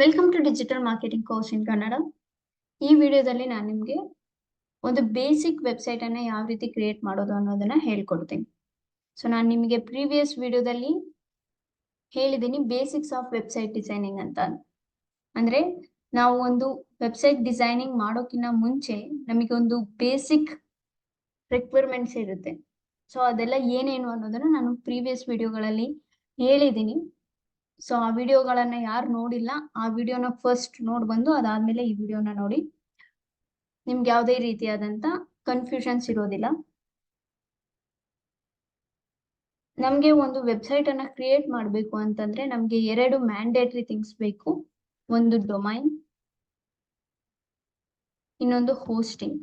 Welcome to digital marketing course in Kannada. ಈ ವಿಡಿಯೋದಲ್ಲಿ ನಾನು ನಿಮಗೆ ಒಂದು ಬೇಸಿಕ್ ವೆಬ್ಸೈಟ್ ಅನ್ನ ಯಾವ ರೀತಿ ಕ್ರಿಯೇಟ್ ಮಾಡೋದು ಅನ್ನೋದನ್ನ ಹೇಳ್ಕೊಡ್ತೀನಿ. ಸೊ ನಾನು ನಿಮಗೆ ಪ್ರೀವಿಯಸ್ ವಿಡಿಯೋದಲ್ಲಿ ಹೇಳಿದ್ದೀನಿ ಬೇಸಿಕ್ಸ್ ಆಫ್ ವೆಬ್ಸೈಟ್ ಡಿಸೈನಿಂಗ್ ಅಂತ. ಅಂದ್ರೆ ನಾವು ಒಂದು ವೆಬ್ಸೈಟ್ ಡಿಸೈನಿಂಗ್ ಮಾಡೋಕ್ಕಿಂತ ಮುಂಚೆ ನಮಗೆ ಒಂದು ಬೇಸಿಕ್ ರಿಕ್ವೈರ್ಮೆಂಟ್ಸ್ ಇರುತ್ತೆ. ಸೊ ಅದೆಲ್ಲ ಏನೇನು ಅನ್ನೋದನ್ನ ನಾನು ಪ್ರೀವಿಯಸ್ ವಿಡಿಯೋಗಳಲ್ಲಿ ಹೇಳಿದ್ದೀನಿ. ಸೊ ಆ ವಿಡಿಯೋಗಳನ್ನ ಯಾರು ನೋಡಿಲ್ಲ ಆ ವಿಡಿಯೋನ ಫಸ್ಟ್ ಬಂದು ಅದಾದ್ಮೇಲೆ ಈ ವಿಡಿಯೋನ ನೋಡಿ. ನಿಮ್ಗೆ ಯಾವುದೇ ರೀತಿಯಾದಂತ ಕನ್ಫ್ಯೂಷನ್ಸ್ ಇರೋದಿಲ್ಲ. ನಮ್ಗೆ ಒಂದು ವೆಬ್ಸೈಟ್ ಅನ್ನ ಕ್ರಿಯೇಟ್ ಮಾಡಬೇಕು ಅಂತಂದ್ರೆ ನಮ್ಗೆ ಎರಡು ಮ್ಯಾಂಡೇಟರಿ ಥಿಂಗ್ಸ್ ಬೇಕು. ಒಂದು ಡೊಮೈನ್, ಇನ್ನೊಂದು hosting.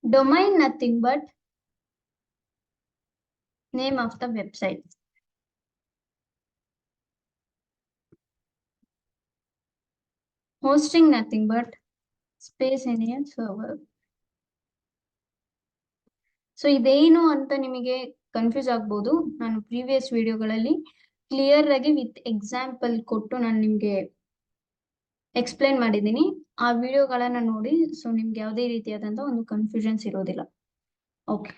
Domain nothing but name of the website. Hosting nothing but space in a server. So ಇದೇನು ಅಂತ ನಿಮಗೆ ಕನ್ಫ್ಯೂಸ್ ಆಗ್ಬೋದು. ನಾನು ಪ್ರೀವಿಯಸ್ ವಿಡಿಯೋಗಳಲ್ಲಿ ಕ್ಲಿಯರ್ ಆಗಿ ವಿತ್ ಎಕ್ಸಾಂಪಲ್ ಕೊಟ್ಟು ನಾನು ನಿಮ್ಗೆ ಎಕ್ಸ್ಪ್ಲೈನ್ ಮಾಡಿದ್ದೀನಿ. ಆ ವಿಡಿಯೋಗಳನ್ನ ನೋಡಿ. ಸೊ ನಿಮ್ಗೆ ಯಾವುದೇ ರೀತಿಯಾದಂತ ಒಂದು ಕನ್ಫ್ಯೂಷನ್ಸ್ ಇರೋದಿಲ್ಲ. ಓಕೆ,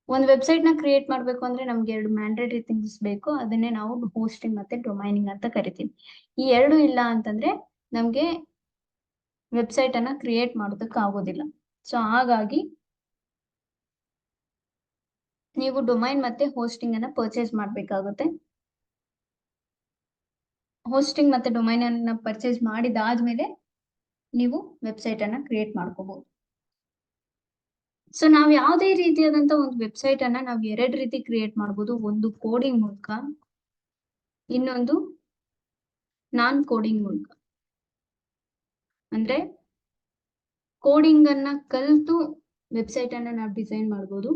ಒಂದು ವೆಬ್ಸೈಟ್ ನ ಕ್ರಿಯೇಟ್ ಮಾಡ್ಬೇಕು ಅಂದ್ರೆ ನಮ್ಗೆ ಎರಡು ಮ್ಯಾಂಡೇಟರಿ ಥಿಂಗ್ಸ್ ಬೇಕು. ಅದನ್ನೇ ನಾವು ಹೋಸ್ಟಿಂಗ್ ಮತ್ತೆ ಡೊಮೈನಿಂಗ್ ಅಂತ ಕರಿತೀವಿ. ಈ ಎರಡು ಇಲ್ಲ ಅಂತಂದ್ರೆ ನಮ್ಗೆ ವೆಬ್ಸೈಟ್ ಅನ್ನ ಕ್ರಿಯೇಟ್ ಮಾಡೋದಕ್ಕೆ ಆಗೋದಿಲ್ಲ. ಸೊ ಹಾಗಾಗಿ ನೀವು ಡೊಮೈನ್ ಮತ್ತೆ ಹೋಸ್ಟಿಂಗ್ ಅನ್ನ ಪರ್ಚೇಸ್ ಮಾಡ್ಬೇಕಾಗುತ್ತೆ. ಹೋಸ್ಟಿಂಗ್ ಮತ್ತೆ ಡೊಮೈನ್ ಅನ್ನ ಪರ್ಚೇಸ್ ಮಾಡಿದಾದ್ಮೇಲೆ ನೀವು ವೆಬ್ಸೈಟ್ ಅನ್ನ ಕ್ರಿಯೇಟ್ ಮಾಡ್ಕೋಬಹುದು. ಸೊ ನಾವ್ ಯಾವುದೇ ರೀತಿಯಾದಂತ ಒಂದು ವೆಬ್ಸೈಟ್ ಅನ್ನ ನಾವು ಎರಡು ರೀತಿ ಕ್ರಿಯೇಟ್ ಮಾಡಬಹುದು. ಒಂದು ಕೋಡಿಂಗ್ ಮೂಲಕ, ಇನ್ನೊಂದು ನಾನ್ ಕೋಡಿಂಗ್ ಮೂಲಕ. ಅಂದ್ರೆ ಕೋಡಿಂಗ್ ಅನ್ನ ಕಲಿತು ವೆಬ್ಸೈಟ್ ಅನ್ನ ನಾವು ಡಿಸೈನ್ ಮಾಡಬಹುದು.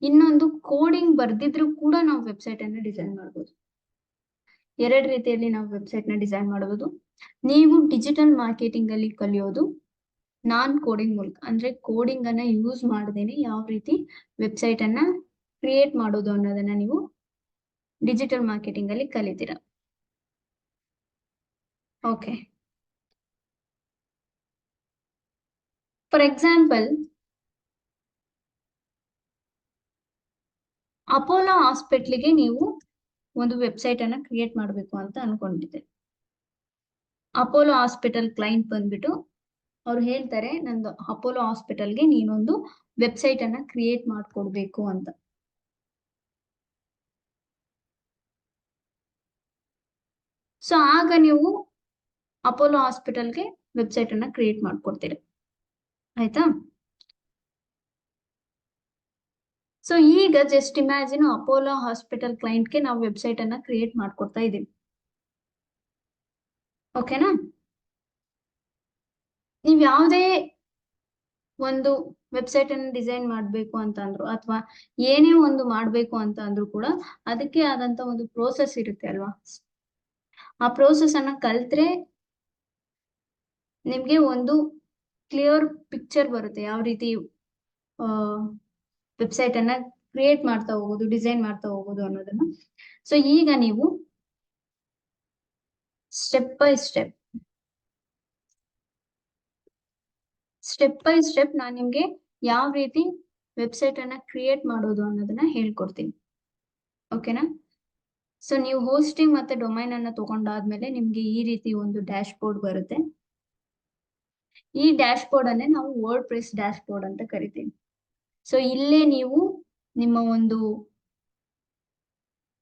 ಇನ್ನೊಂದು ಕೋಡಿಂಗ್ ಬರ್ದಿದ್ರು ಕೂಡ ನಾವು ವೆಬ್ಸೈಟ್ ಅನ್ನ ಡಿಸೈನ್ ಮಾಡಬಹುದು. ಎರಡು ರೀತಿಯಲ್ಲಿ ನಾವು ವೆಬ್ಸೈಟ್ ನ ಡಿಸೈನ್ ಮಾಡಬಹುದು. ನೀವು ಡಿಜಿಟಲ್ ಮಾರ್ಕೆಟಿಂಗ್ ಅಲ್ಲಿ ಕಲಿಯೋದು ನಾನ್ ಕೋಡಿಂಗ್ ಮೂಲಕ, ಅಂದ್ರೆ ಕೋಡಿಂಗ್ ಅನ್ನ ಯೂಸ್ ಮಾಡದೇನೆ ಯಾವ ರೀತಿ ವೆಬ್ಸೈಟ್ ಅನ್ನ ಕ್ರಿಯೇಟ್ ಮಾಡೋದು ಅನ್ನೋದನ್ನ ನೀವು ಡಿಜಿಟಲ್ ಮಾರ್ಕೆಟಿಂಗ್ ಅಲ್ಲಿ ಕಲಿತೀರಾ. ಓಕೆ, ಫಾರ್ ಎಕ್ಸಾಂಪಲ್ ಅಪೋಲೋ ಹಾಸ್ಪಿಟ್ಲಿಗೆ ನೀವು ಒಂದು ವೆಬ್ಸೈಟ್ ಅನ್ನ ಕ್ರಿಯೇಟ್ ಮಾಡಬೇಕು ಅಂತ ಅನ್ಕೊಂಡಿದ್ದೆ. ಅಪೋಲೋ ಹಾಸ್ಪಿಟಲ್ ಕ್ಲೈಂಟ್ ಬಂದ್ಬಿಟ್ಟು ಅವ್ರು ಹೇಳ್ತಾರೆ, ನಂದು ಅಪೋಲೋ ಹಾಸ್ಪಿಟಲ್ಗೆ ನೀನೊಂದು ವೆಬ್ಸೈಟ್ ಅನ್ನ ಕ್ರಿಯೇಟ್ ಮಾಡ್ಕೊಡ್ಬೇಕು ಅಂತ. ಸೊ ಆಗ ನೀವು ಅಪೋಲೋ ಹಾಸ್ಪಿಟಲ್ಗೆ ವೆಬ್ಸೈಟ್ ಅನ್ನ ಕ್ರಿಯೇಟ್ ಮಾಡ್ಕೊಡ್ತೀರ. ಆಯ್ತಾ? ಸೊ ಈಗ ಜಸ್ಟ್ ಇಮ್ಯಾಜಿನ್ ಅಪೋಲೋ ಹಾಸ್ಪಿಟಲ್ ಕ್ಲೈಂಟ್ಗೆ ನಾವು ವೆಬ್ಸೈಟ್ ಅನ್ನ ಕ್ರಿಯೇಟ್ ಮಾಡ್ಕೊಡ್ತಾ ಇದೀವಿ. ಓಕೆನಾ? ನೀವ್ ಯಾವುದೇ ಒಂದು ವೆಬ್ಸೈಟ್ ಅನ್ನು ಡಿಸೈನ್ ಮಾಡ್ಬೇಕು ಅಂತ ಅಂದ್ರು ಅಥವಾ ಏನೇ ಒಂದು ಮಾಡ್ಬೇಕು ಅಂತ ಅಂದ್ರು ಕೂಡ ಅದಕ್ಕೆ ಆದಂತ ಒಂದು ಪ್ರೋಸೆಸ್ ಇರುತ್ತೆ ಅಲ್ವಾ? ಆ ಪ್ರೋಸೆಸ್ ಅನ್ನ ಕಲ್ತ್ರೆ ನಿಮ್ಗೆ ಒಂದು ಕ್ಲಿಯರ್ ಪಿಕ್ಚರ್ ಬರುತ್ತೆ, ಯಾವ ರೀತಿ ವೆಬ್ಸೈಟ್ ಅನ್ನ ಕ್ರಿಯೇಟ್ ಮಾಡ್ತಾ ಹೋಗೋದು, ಡಿಸೈನ್ ಮಾಡ್ತಾ ಹೋಗೋದು ಅನ್ನೋದನ್ನ. ಸೊ ಈಗ ನೀವು ಸ್ಟೆಪ್ ಬೈ ಸ್ಟೆಪ್ ನಾನು ನಿಮ್ಗೆ ಯಾವ ರೀತಿ ವೆಬ್ಸೈಟ್ ಅನ್ನ ಕ್ರಿಯೇಟ್ ಮಾಡೋದು ಅನ್ನೋದನ್ನ ಹೇಳ್ಕೊಡ್ತೀನಿ. ಓಕೆನಾ? ಸೊ ನೀವು ಹೋಸ್ಟಿಂಗ್ ಮತ್ತೆ ಡೊಮೈನ್ ಅನ್ನ ತಗೊಂಡಾದ್ಮೇಲೆ ನಿಮ್ಗೆ ಈ ರೀತಿ ಒಂದು ಡ್ಯಾಶ್ ಬೋರ್ಡ್ ಬರುತ್ತೆ. ಈ ಡ್ಯಾಶ್ ಬೋರ್ಡ್ ಅನ್ನೇ ನಾವು ವರ್ಡ್ ಪ್ರೆಸ್ ಡ್ಯಾಶ್ ಬೋರ್ಡ್ ಅಂತ ಕರಿತೀವಿ. ಸೊ ಇಲ್ಲೇ ನೀವು ನಿಮ್ಮ ಒಂದು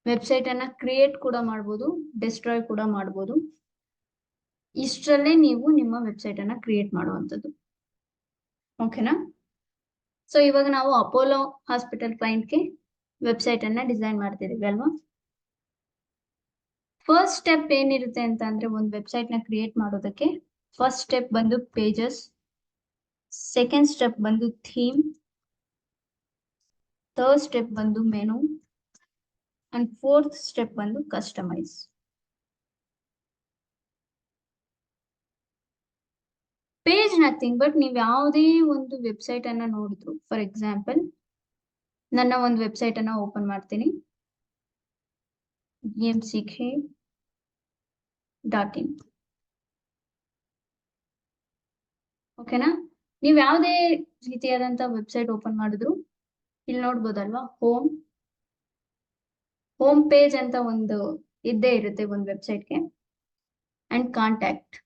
ವೆಬ್ಸೈಟ್ ಅನ್ನ ಕ್ರಿಯೇಟ್ ಕೂಡ ಮಾಡ್ಬೋದು, ಡಿಸ್ಟ್ರಾಯ್ ಕೂಡ ಮಾಡ್ಬೋದು. ಇಷ್ಟರಲ್ಲೇ ನೀವು ನಿಮ್ಮ ವೆಬ್ಸೈಟ್ ಅನ್ನ ಕ್ರಿಯೇಟ್ ಮಾಡುವಂಥದ್ದು. ಓಕೆನಾ? ಸೊ ಇವಾಗ ನಾವು ಅಪೋಲೋ ಹಾಸ್ಪಿಟಲ್ ಕ್ಲೈಂಟ್ಗೆ ವೆಬ್ಸೈಟ್ ಅನ್ನ ಡಿಸೈನ್ ಮಾಡ್ತಿದೀವಿ ಅಲ್ವಾ? ಫಸ್ಟ್ ಸ್ಟೆಪ್ ಏನಿರುತ್ತೆ ಅಂತ ಅಂದ್ರೆ ಒಂದು ವೆಬ್ಸೈಟ್ ನ ಕ್ರಿಯೇಟ್ ಮಾಡೋದಕ್ಕೆ ಫಸ್ಟ್ ಸ್ಟೆಪ್ ಬಂದು ಪೇಜಸ್, ಸೆಕೆಂಡ್ ಸ್ಟೆಪ್ ಬಂದು ಥೀಮ್, ಥರ್ಡ್ ಸ್ಟೆಪ್ ಬಂದು ಮೆನು ಅಂಡ್ ಫೋರ್ತ್ ಸ್ಟೆಪ್ ಬಂದು ಕಸ್ಟಮೈಸ್. ಪೇಜ್ ನಥಿಂಗ್ ಬಟ್ ನೀವು ಯಾವುದೇ ಒಂದು ವೆಬ್ಸೈಟ್ ಅನ್ನ ನೋಡಿದ್ರು, ಫಾರ್ ಎಕ್ಸಾಂಪಲ್ ನನ್ನ ಒಂದು ವೆಬ್ಸೈಟ್ ಅನ್ನ ಓಪನ್ ಮಾಡ್ತೀನಿ. emck.in. ಓಕೆನಾ? ನೀವು ಯಾವುದೇ ರೀತಿಯಾದಂತ ವೆಬ್ಸೈಟ್ ಓಪನ್ ಮಾಡಿದ್ರು ಇಲ್ಲಿ ನೋಡ್ಬೋದಲ್ವಾ, ಹೋಮ್ ಪೇಜ್ ಅಂತ ಒಂದು ಇದ್ದೇ ಇರುತ್ತೆ ಒಂದು ವೆಬ್ಸೈಟ್ಗೆ, ಅಂಡ್ ಕಾಂಟ್ಯಾಕ್ಟ್.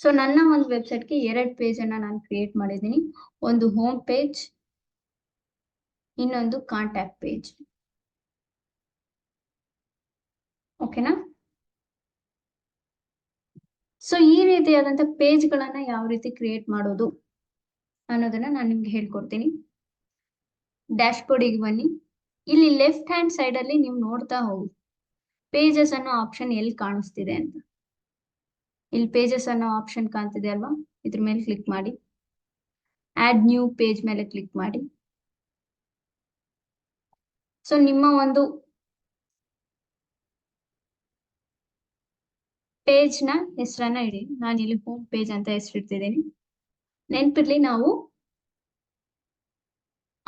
ಸೊ ನನ್ನ ಒಂದು ವೆಬ್ಸೈಟ್ಗೆ 2 ಪೇಜ್ ಅನ್ನ ನಾನು ಕ್ರಿಯೇಟ್ ಮಾಡಿದ್ದೀನಿ. ಒಂದು ಹೋಮ್ ಪೇಜ್, ಇನ್ನೊಂದು ಕಾಂಟ್ಯಾಕ್ಟ್ ಪೇಜ್. ಓಕೆನಾ? ಸೊ ಈ ರೀತಿಯಾದಂತ ಪೇಜ್ ಗಳನ್ನ ಯಾವ ರೀತಿ ಕ್ರಿಯೇಟ್ ಮಾಡೋದು ಅನ್ನೋದನ್ನ ನಾನು ನಿಮ್ಗೆ ಹೇಳ್ಕೊಡ್ತೀನಿ. ಡ್ಯಾಶ್ ಬೋರ್ಡಿಗೆ ಬನ್ನಿ. ಇಲ್ಲಿ ಲೆಫ್ಟ್ ಹ್ಯಾಂಡ್ ಸೈಡ್ ಅಲ್ಲಿ ನೀವು ನೋಡ್ತಾ ಹೋಗಿ ಪೇಜಸ್ ಅನ್ನೋ ಆಪ್ಷನ್ ಎಲ್ಲಿ ಕಾಣಿಸ್ತಿದೆ ಅಂತ. ಇಲ್ಲಿ ಪೇಜಸ್ ಅನ್ನೋ ಆಪ್ಷನ್ ಕಾಣ್ತಿದೆ ಅಲ್ವಾ, ಇದ್ರ ಮೇಲೆ ಕ್ಲಿಕ್ ಮಾಡಿ. ಆಡ್ ನ್ಯೂ ಪೇಜ್ ಮೇಲೆ ಕ್ಲಿಕ್ ಮಾಡಿ. ಸೊ ನಿಮ್ಮ ಒಂದು ಪೇಜ್ ನ ಹೆಸರನ್ನ ಇಡಿ. ನಾನು ಇಲ್ಲಿ ಹೋಮ್ ಪೇಜ್ ಅಂತ ಹೆಸರಿಡ್ತಿದ್ದೀನಿ. ನೆನ್ಪಿರ್ಲಿ, ನಾವು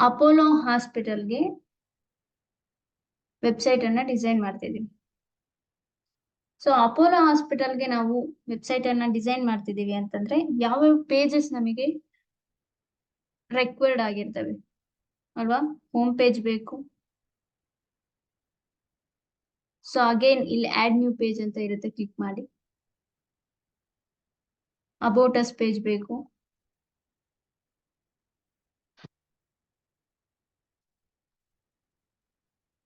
ಅಪೋಲೋ ಹಾಸ್ಪಿಟಲ್ಗೆ ವೆಬ್ಸೈಟ್ ಅನ್ನ ಡಿಸೈನ್ ಮಾಡ್ತಿದ್ದೀವಿ. ಸೊ ಅಪೋಲೋ ಹಾಸ್ಪಿಟಲ್ಗೆ ನಾವು ವೆಬ್ಸೈಟ್ ಅನ್ನ ಡಿಸೈನ್ ಮಾಡ್ತಿದೀವಿ ಅಂತಂದ್ರೆ ಯಾವ ಪೇಜಸ್ ನಮಗೆ ರಿಕ್ವೈರ್ಡ್ ಆಗಿರ್ತವೆ ಅಲ್ವಾ? ಹೋಮ್ ಪೇಜ್ ಬೇಕು. ಸೊ ಅಗೇನ್ ಇಲ್ಲಿ ಆಡ್ ನ್ಯೂ ಪೇಜ್ ಅಂತ ಇರುತ್ತೆ, ಕ್ಲಿಕ್ ಮಾಡಿ. ಅಬೌಟ್ ಅಸ್ ಪೇಜ್ ಬೇಕು.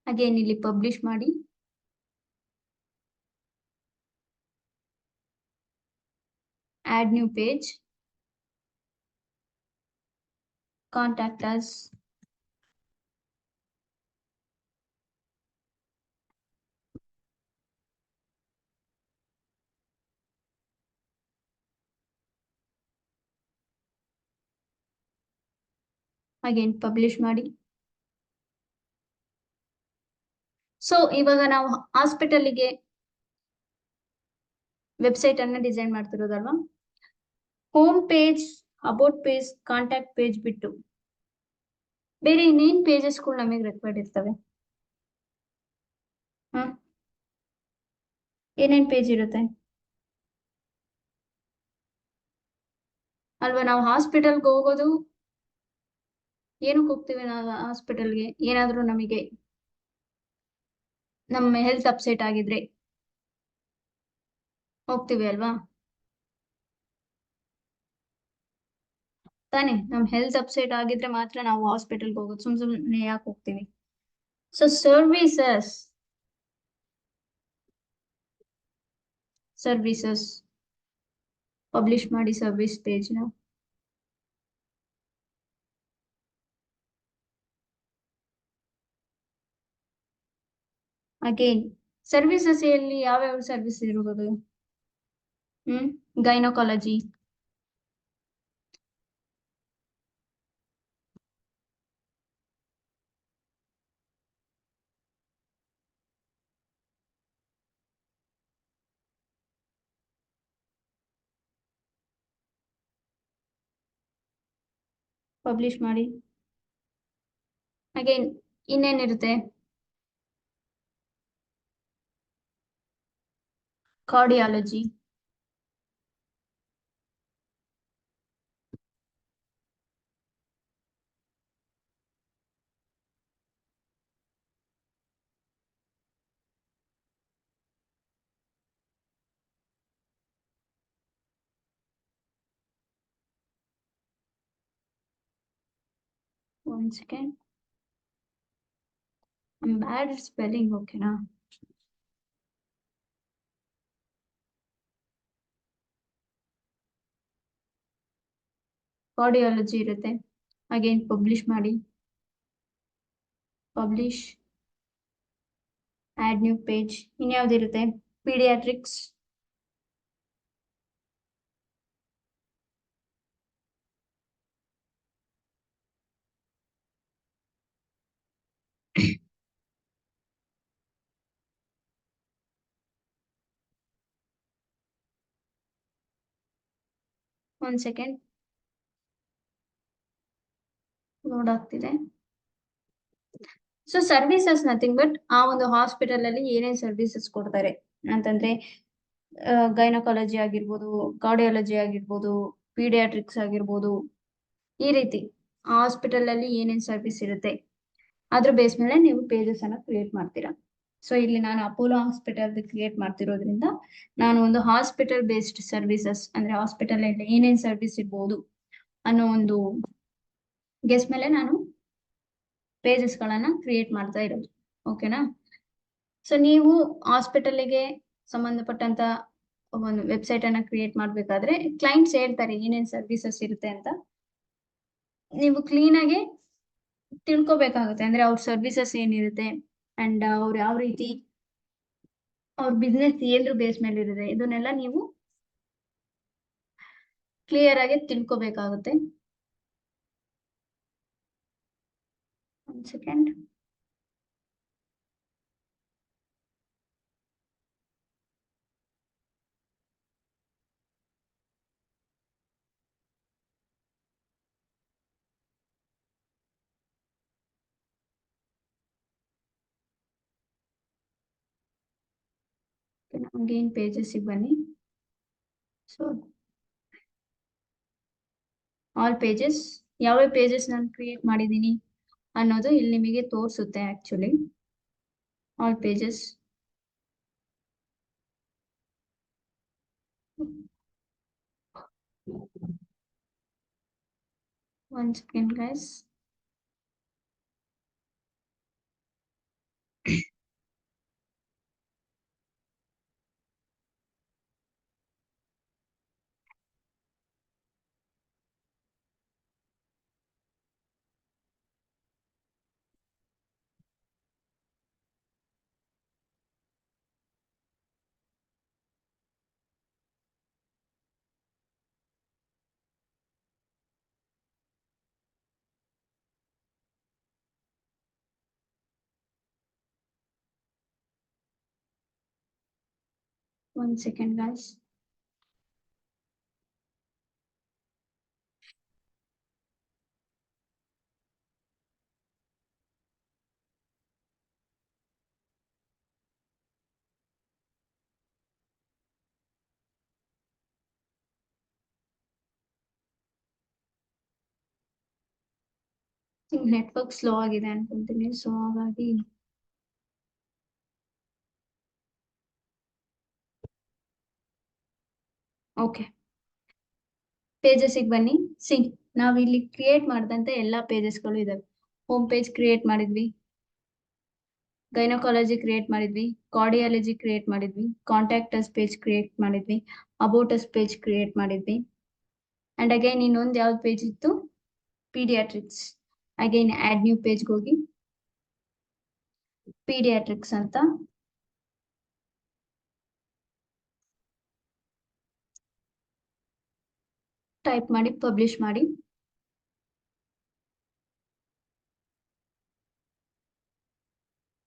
ಅಗೇನ್ ಇಲ್ಲಿ ಪಬ್ಲಿಷ್ ಮಾಡಿ. Add new page, contact us, again publish ಮಾಡಿ. ಸೊ ಇವಾಗ ನಾವು ಹಾಸ್ಪಿಟಲ್ಗೆ ವೆಬ್ಸೈಟ್ ಅನ್ನ ಡಿಸೈನ್ ಮಾಡ್ತಿರೋದಲ್ವಾ, home page, about page, contact page ಬಿಟ್ಟು ಬೇರೆ ಇನ್ನೇನ್ ಪೇಜಸ್ಗಳು ನಮಗೆ ರೆಕ್ವೈರ್ಡ್ ಇರ್ತವೆ? ಏನೇನ್ ಪೇಜ್ ಇರುತ್ತೆ ಅಲ್ವಾ? ನಾವು ಹಾಸ್ಪಿಟಲ್ಗೆ ಹೋಗೋದು ಏನಕ್ಕೆ ಹೋಗ್ತೀವಿ? ನಾವು ಹಾಸ್ಪಿಟಲ್ಗೆ ಏನಾದ್ರೂ ನಮಗೆ ನಮ್ಮ ಹೆಲ್ತ್ ಅಪ್ಸೆಟ್ ಆಗಿದ್ರೆ ಹೋಗ್ತೀವಿ ಅಲ್ವಾ ತಾನೇ? ನಮ್ ಹೆಲ್ತ್ ಅಪ್ಸೆಟ್ ಆಗಿದ್ರೆ ಮಾತ್ರ ನಾವು ಹಾಸ್ಪಿಟಲ್ಗೆ ಹೋಗೋದು, ಸುಮ್ನೆ ಯಾಕೆ ಹೋಗ್ತೀವಿ? ಸೊ ಸರ್ವಿಸಸ್ ಪಬ್ಲಿಷ್ ಮಾಡಿ ಸರ್ವಿಸ್ ಪೇಜ್ ನ. ಅಗೇನ್ ಸರ್ವಿಸಸ್ ಅಲ್ಲಿ ಯಾವ್ಯಾವ ಸರ್ವಿಸ್ ಇರ್ಬೋದು? ಗೈನಕಾಲಜಿ, ಪಬ್ಲಿಷ್ ಮಾಡಿ. ಅಗೇನ್ ಇನ್ನೇನಿರುತ್ತೆ? ಕಾರ್ಡಿಯಾಲಜಿ, ಒಂದ್ ಸೆಕೆಂಡ್, ಬ್ಯಾಡ್ ಸ್ಪೆಲ್ಲಿಂಗ್, ಓಕೆನಾ? ಕಾರ್ಡಿಯಾಲಜಿ ಇರುತ್ತೆ. ಅಗೇನ್ ಪಬ್ಲಿಷ್ ಮಾಡಿ. Publish, add new page. ಇನ್ಯಾವ್ದಿರುತ್ತೆ? ಪೀಡಿಯಾಟ್ರಿಕ್ಸ್, ಒಂದ್ ಸೆಕೆಂಡ್ ಲೋಡ್ ಆಗ್ತಿದೆ. ಸೊ ಸರ್ವಿಸಸ್ ನಥಿಂಗ್ ಬಟ್ ಆ ಒಂದು ಹಾಸ್ಪಿಟಲ್ ಅಲ್ಲಿ ಏನೇನ್ ಸರ್ವಿಸಸ್ ಕೊಡ್ತಾರೆ ಅಂತಂದ್ರೆ ಗೈನಕಾಲಜಿ ಆಗಿರ್ಬೋದು, ಕಾರ್ಡಿಯಾಲಜಿ ಆಗಿರ್ಬೋದು, ಪೀಡಿಯಾಟ್ರಿಕ್ಸ್ ಆಗಿರ್ಬೋದು, ಈ ರೀತಿ ಹಾಸ್ಪಿಟಲ್ ಅಲ್ಲಿ ಏನೇನ್ ಸರ್ವಿಸ್ ಇರುತ್ತೆ ಅದ್ರ ಬೇಸ್ ಮೇಲೆ ನೀವು ಪೇಜಸ್ ಅನ್ನ ಕ್ರಿಯೇಟ್ ಮಾಡ್ತೀರಾ. ಸೊ ಇಲ್ಲಿ ನಾನು ಅಪೋಲೋ ಹಾಸ್ಪಿಟಲ್ ಕ್ರಿಯೇಟ್ ಮಾಡ್ತಿರೋದ್ರಿಂದ ನಾನು ಒಂದು ಹಾಸ್ಪಿಟಲ್ ಬೇಸ್ಡ್ ಸರ್ವಿಸಸ್ ಅಂದ್ರೆ ಹಾಸ್ಪಿಟಲ್ ಅಲ್ಲಿ ಏನೇನ್ ಸರ್ವಿಸ್ ಇರ್ಬೋದು ಅನ್ನೋ ಒಂದು ಗೆಸ್ ಮೇಲೆ ನಾನು ಪೇಜಸ್ ಗಳನ್ನ ಕ್ರಿಯೇಟ್ ಮಾಡ್ತಾ ಇರೋದು. ಓಕೆನಾ? ಸೊ ನೀವು ಹಾಸ್ಪಿಟಲ್ಗೆ ಸಂಬಂಧಪಟ್ಟಂತ ಒಂದು ವೆಬ್ಸೈಟ್ ಅನ್ನ ಕ್ರಿಯೇಟ್ ಮಾಡ್ಬೇಕಾದ್ರೆ ಕ್ಲೈಂಟ್ಸ್ ಹೇಳ್ತಾರೆ ಏನೇನ್ ಸರ್ವಿಸಸ್ ಇರುತ್ತೆ ಅಂತ. ನೀವು ಕ್ಲೀನ್ ಆಗಿ ತಿಳ್ಕೊಬೇಕಾಗುತ್ತೆ, ಅಂದ್ರೆ ಅವ್ರ ಸರ್ವಿಸಸ್ ಏನಿರುತ್ತೆ ಅಂಡ್ ಅವ್ರು ಯಾವ ರೀತಿ ಅವ್ರ ಬಿಸ್ನೆಸ್ ಏನ್ರ ಬೇಸ್ ಮೇಲೆ ಇರುತ್ತೆ, ಇದನ್ನೆಲ್ಲ ನೀವು ಕ್ಲಿಯರ್ ಆಗಿ ತಿಳ್ಕೊಬೇಕಾಗುತ್ತೆ. ಒಂದ್ ಸೆಕೆಂಡ್. ಅಗೇನ್ ಪೇಜಸ್ ಬನ್ನಿ. ಸೊ ಆಲ್ ಪೇಜಸ್, ಯಾವ ಪೇಜಸ್ ನಾನು ಕ್ರಿಯೇಟ್ ಮಾಡಿದ್ದೀನಿ ಅನ್ನೋದು ಇಲ್ಲಿ ನಿಮಗೆ ತೋರಿಸುತ್ತೆ. Actually all pages, one second guys. One second guys. Network slow ಆಗಿದೆ ಅನ್ಕೊಂತೀನಿ, ಸೊ ಹಾಗಾಗಿ ಓಕೆ. ಪೇಜಸ್ಗೆ ಬನ್ನಿ. ಸಿ, ನಾವ್ ಇಲ್ಲಿ ಕ್ರಿಯೇಟ್ ಮಾಡಿದಂತ ಎಲ್ಲಾ ಪೇಜಸ್ಗಳು ಇದಾವೆ. ಹೋಮ್ ಪೇಜ್ ಕ್ರಿಯೇಟ್ ಮಾಡಿದ್ವಿ, ಗೈನಕಾಲಜಿ ಕ್ರಿಯೇಟ್ ಮಾಡಿದ್ವಿ, ಕಾರ್ಡಿಯಾಲಜಿ ಕ್ರಿಯೇಟ್ ಮಾಡಿದ್ವಿ, ಕಾಂಟ್ಯಾಕ್ಟಸ್ ಪೇಜ್ ಕ್ರಿಯೇಟ್ ಮಾಡಿದ್ವಿ, ಅಬೌಟಸ್ ಪೇಜ್ ಕ್ರಿಯೇಟ್ ಮಾಡಿದ್ವಿ. ಅಂಡ್ ಅಗೈನ್ ಇನ್ನೊಂದು ಯಾವ್ದು ಪೇಜ್ ಇತ್ತು, ಪೀಡಿಯಾಟ್ರಿಕ್ಸ್. ಅಗೈನ್ ಆಡ್ ನ್ಯೂ ಪೇಜ್ಗೆ ಹೋಗಿ ಪೀಡಿಯಾಟ್ರಿಕ್ಸ್ ಅಂತ ಟೈಪ್ ಮಾಡಿ ಪಬ್ಲಿಷ್ ಮಾಡಿ.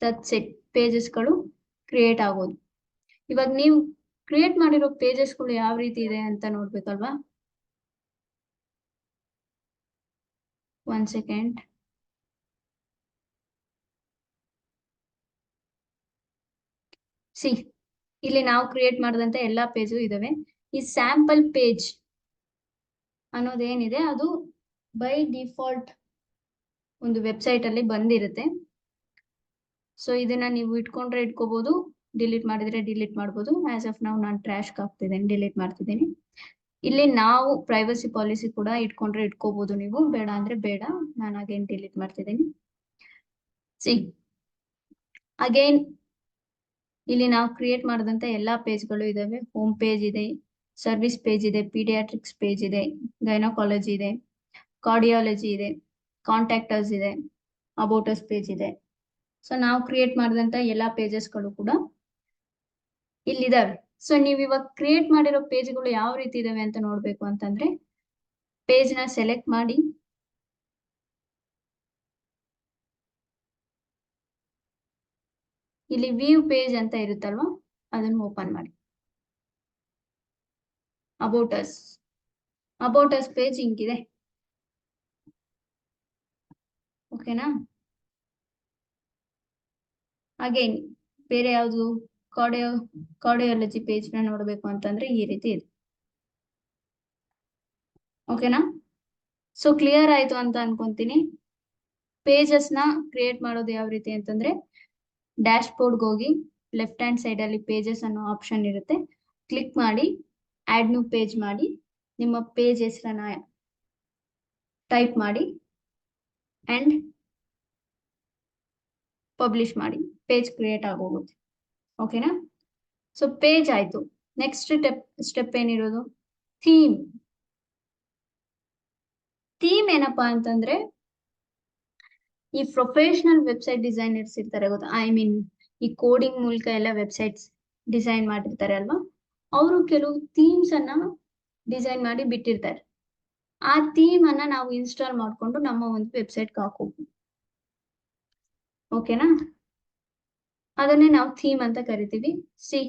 ದಟ್ಸ್ ಇಟ್, ಪೇಜಸ್ಗಳು ಕ್ರಿಯೇಟ್ ಆಗೋದು. ಇವಾಗ ನೀವು ಕ್ರಿಯೇಟ್ ಮಾಡಿರೋ ಪೇಜಸ್ಗಳು ಯಾವ ರೀತಿ ಇದೆ ಅಂತ ನೋಡ್ಬೇಕಲ್ವಾ? One second. ಸಿ, ಇಲ್ಲಿ ನಾವು ಕ್ರಿಯೇಟ್ ಮಾಡಿದಂತ ಎಲ್ಲಾ ಪೇಜು ಇದಾವೆ. ಈ ಸ್ಯಾಂಪಲ್ ಪೇಜ್ ಅನ್ನೋದೇನಿದೆ ಅದು ಬೈ ಡಿಫಾಲ್ಟ್ ಒಂದು ವೆಬ್ಸೈಟ್ ಅಲ್ಲಿ ಬಂದಿರುತ್ತೆ. ಸೊ ಇದನ್ನ ನೀವು ಇಟ್ಕೊಂಡ್ರೆ ಇಟ್ಕೋಬಹುದು, ಡಿಲೀಟ್ ಮಾಡಿದ್ರೆ ಡಿಲೀಟ್ ಮಾಡ್ಬೋದು. ಆಸ್ ಆಫ್ ನಾವು ನಾನು ಟ್ರಾಶ್ ಹಾಕ್ತಿದ್ದೇನೆ, ಡಿಲೀಟ್ ಮಾಡ್ತಿದ್ದೀನಿ. ಇಲ್ಲಿ ನಾವು ಪ್ರೈವಸಿ ಪಾಲಿಸಿ ಕೂಡ ಇಟ್ಕೊಂಡ್ರೆ ಇಟ್ಕೋಬಹುದು, ನೀವು ಬೇಡ ಅಂದ್ರೆ ಬೇಡ. ನಾನು ಅಗೇನ್ ಡಿಲೀಟ್ ಮಾಡ್ತಿದ್ದೀನಿ. ಸಿ, ಅಗೇನ್ ಇಲ್ಲಿ ನಾವು ಕ್ರಿಯೇಟ್ ಮಾಡಿದಂತ ಎಲ್ಲಾ ಪೇಜ್ಗಳು ಇದಾವೆ. ಹೋಮ್ ಪೇಜ್ ಇದೆ, ಸರ್ವಿಸ್ ಪೇಜ್ ಇದೆ, ಪೀಡಿಯಾಟ್ರಿಕ್ಸ್ ಪೇಜ್ ಇದೆ, ಗೈನಕಾಲಜಿ ಇದೆ, ಕಾರ್ಡಿಯಾಲಜಿ ಇದೆ, ಕಾಂಟ್ಯಾಕ್ಟರ್ಸ್ ಇದೆ, ಅಬೌಟಸ್ ಪೇಜ್ ಇದೆ. ಸೊ ನಾವು ಕ್ರಿಯೇಟ್ ಮಾಡಿದಂತ ಎಲ್ಲಾ ಪೇಜಸ್ಗಳು ಕೂಡ ಇಲ್ಲಿದಾವೆ. ಸೊ ನೀವು ಇವಾಗ ಕ್ರಿಯೇಟ್ ಮಾಡಿರೋ ಪೇಜ್ಗಳು ಯಾವ ರೀತಿ ಇದಾವೆ ಅಂತ ನೋಡ್ಬೇಕು ಅಂತಂದ್ರೆ ಪೇಜ್ ನ ಸೆಲೆಕ್ಟ್ ಮಾಡಿ, ಇಲ್ಲಿ ವ್ಯೂ ಪೇಜ್ ಅಂತ ಇರುತ್ತಲ್ವಾ ಅದನ್ನು ಓಪನ್ ಮಾಡಿ. ಅಬೌಟಸ್ ಪೇಜ್ ಹಿಂಗಿದೆ. ಓಕೆನಾ? ಅಗೇನ್ ಬೇರೆ ಯಾವುದು ಕಾರ್ಡಿಯಾಲಜಿ ಪೇಜ್ ನ ನೋಡ್ಬೇಕು ಅಂತಂದ್ರೆ ಈ ರೀತಿ ಇದೆ. ಓಕೆನಾ? ಸೊ ಕ್ಲಿಯರ್ ಆಯ್ತು ಅಂತ ಅನ್ಕೊಂತೀನಿ. ಪೇಜಸ್ ನ ಕ್ರಿಯೇಟ್ ಮಾಡೋದು ಯಾವ ರೀತಿ ಅಂತಂದ್ರೆ, ಡ್ಯಾಶ್ ಬೋರ್ಡ್ ಹೋಗಿ ಲೆಫ್ಟ್ ಹ್ಯಾಂಡ್ ಸೈಡ್ ಅಲ್ಲಿ ಪೇಜಸ್ ಅನ್ನೋ ಆಪ್ಷನ್ ಇರುತ್ತೆ, ಕ್ಲಿಕ್ ಮಾಡಿ ಆಡ್ ನ್ಯೂ ಪೇಜ್ ಮಾಡಿ, ನಿಮ್ಮ ಪೇಜ್ ಹೆಸರನ್ನ ಟೈಪ್ ಮಾಡಿ ಅಂಡ್ ಪಬ್ಲಿಷ್ ಮಾಡಿ, ಪೇಜ್ ಕ್ರಿಯೇಟ್ ಆಗೋಗುತ್ತೆ. ಓಕೆನಾ? ಸೊ ಪೇಜ್ ಆಯ್ತು. ನೆಕ್ಸ್ಟ್ ಸ್ಟೆಪ್ ಏನಿರೋದು, ಥೀಮ್. ಥೀಮ್ ಏನಪ್ಪಾ ಅಂತಂದ್ರೆ, ಈ ಪ್ರೊಫೆಷನಲ್ ವೆಬ್ಸೈಟ್ ಡಿಸೈನರ್ಸ್ ಇರ್ತಾರೆ ಗೊತ್ತಾ, ಐ ಮೀನ್ ಈ ಕೋಡಿಂಗ್ ಮೂಲಕ ಎಲ್ಲ ವೆಬ್ಸೈಟ್ಸ್ ಡಿಸೈನ್ ಮಾಡಿರ್ತಾರೆ ಅಲ್ವಾ, ಅವರು ಕೆಲವು ಥೀಮ್ಸ್ ಅನ್ನ ಡಿಸೈನ್ ಮಾಡಿ ಬಿಟ್ಟಿರ್ತಾರೆ. ಆ ಥೀಮ್ ಅನ್ನ ನಾವು ಇನ್ಸ್ಟಾಲ್ ಮಾಡ್ಕೊಂಡು ನಮ್ಮ ಒಂದು ವೆಬ್ಸೈಟ್ ಹಾಕೋಬಹುದು. ಓಕೆನಾ? ಅದನ್ನೇ ನಾವು ಥೀಮ್ ಅಂತ ಕರಿತೀವಿ. ಸಿ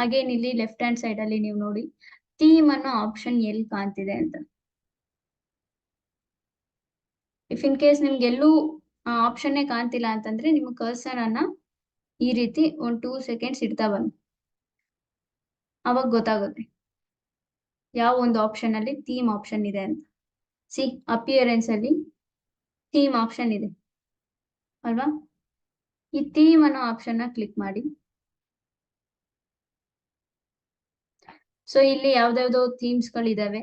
ಅಗೇನ್ ಇಲ್ಲಿ ಲೆಫ್ಟ್ ಹ್ಯಾಂಡ್ ಸೈಡ್ ಅಲ್ಲಿ ನೀವು ನೋಡಿ ಥೀಮ್ ಅನ್ನೋ ಆಪ್ಷನ್ ಎಲ್ಲಿ ಕಾಣ್ತಿದೆ ಅಂತ. ಇಫ್ ಇನ್ ಕೇಸ್ ನಿಮ್ಗೆ ಎಲ್ಲೂ ಆಪ್ಷನ್ನೇ ಕಾಣ್ತಿಲ್ಲ ಅಂತಂದ್ರೆ ನಿಮ್ಮ ಕರ್ಸರ್ ಅನ್ನ ಈ ರೀತಿ ಒಂದ್ 2 ಸೆಕೆಂಡ್ಸ್ ಇಡ್ತಾ ಬನ್ನಿ, ಅವಾಗ ಗೊತ್ತಾಗುತ್ತೆ ಯಾವ ಒಂದು ಆಪ್ಷನ್ ಅಲ್ಲಿ ಥೀಮ್ ಆಪ್ಷನ್ ಇದೆ ಅಂತ. ಸಿ ಅಪಿಯರೆನ್ಸ್ ಅಲ್ಲಿ ಥೀಮ್ ಆಪ್ಷನ್ ಇದೆ ಅಲ್ವಾ? ಈ ಥೀಮ್ ಅನ್ನೋ ಆಪ್ಷನ್ ನ ಕ್ಲಿಕ್ ಮಾಡಿ. ಸೊ ಇಲ್ಲಿ ಯಾವ್ದಾವ್ದೋ ಥೀಮ್ಸ್ ಗಳಿದಾವೆ.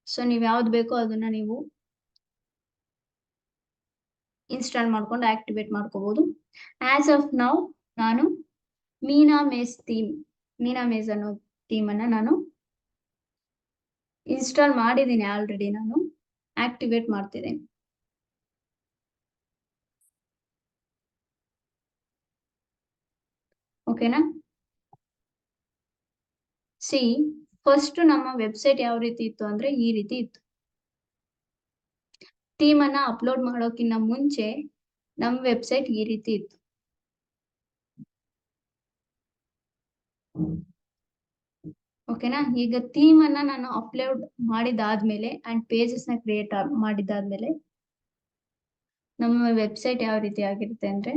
ಸೊ ನೀವ್ ಯಾವ್ದು ಬೇಕೋ ಅದನ್ನ ನೀವು ಇನ್ಸ್ಟಾಲ್ ಮಾಡ್ಕೊಂಡು ಆಕ್ಟಿವೇಟ್ ಮಾಡ್ಕೋಬಹುದು. ಆಸ್ ಆಫ್ ನೌ ನಾನು ಮೀನಾ ಮೇಜ್ ಅನ್ನೋ ಥೀಮ್ ಅನ್ನ ನಾನು ಇನ್ಸ್ಟಾಲ್ ಮಾಡಿದ್ದೀನಿ ಆಲ್ರೆಡಿ. ನಾನು ಆಕ್ಟಿವೇಟ್ ಮಾಡ್ತಿದ್ದೇನೆ. ಓಕೆನಾ? ಸಿ ಫಸ್ಟ್ ನಮ್ಮ ವೆಬ್ಸೈಟ್ ಯಾವ ರೀತಿ ಇತ್ತು ಅಂದ್ರೆ ಈ ರೀತಿ ಇತ್ತು. ಥೀಮ್ ಅನ್ನ ಅಪ್ಲೋಡ್ ಮಾಡೋಕ್ಕಿಂತ ಮುಂಚೆ ನಮ್ಮ ವೆಬ್ಸೈಟ್ ಈ ರೀತಿ ಇತ್ತು. ಓಕೆನಾ? ಈಗ ಥೀಮ್ ಅನ್ನ ನಾನು ಅಪ್ಲೋಡ್ ಮಾಡಿದಾದ್ಮೇಲೆ ಅಂಡ್ ಪೇಜಸ್ ನ ಕ್ರಿಯೇಟ್ ಮಾಡಿದಾದ್ಮೇಲೆ ನಮ್ಮ ವೆಬ್ಸೈಟ್ ಯಾವ ರೀತಿ ಆಗಿರುತ್ತೆ ಅಂದ್ರೆ,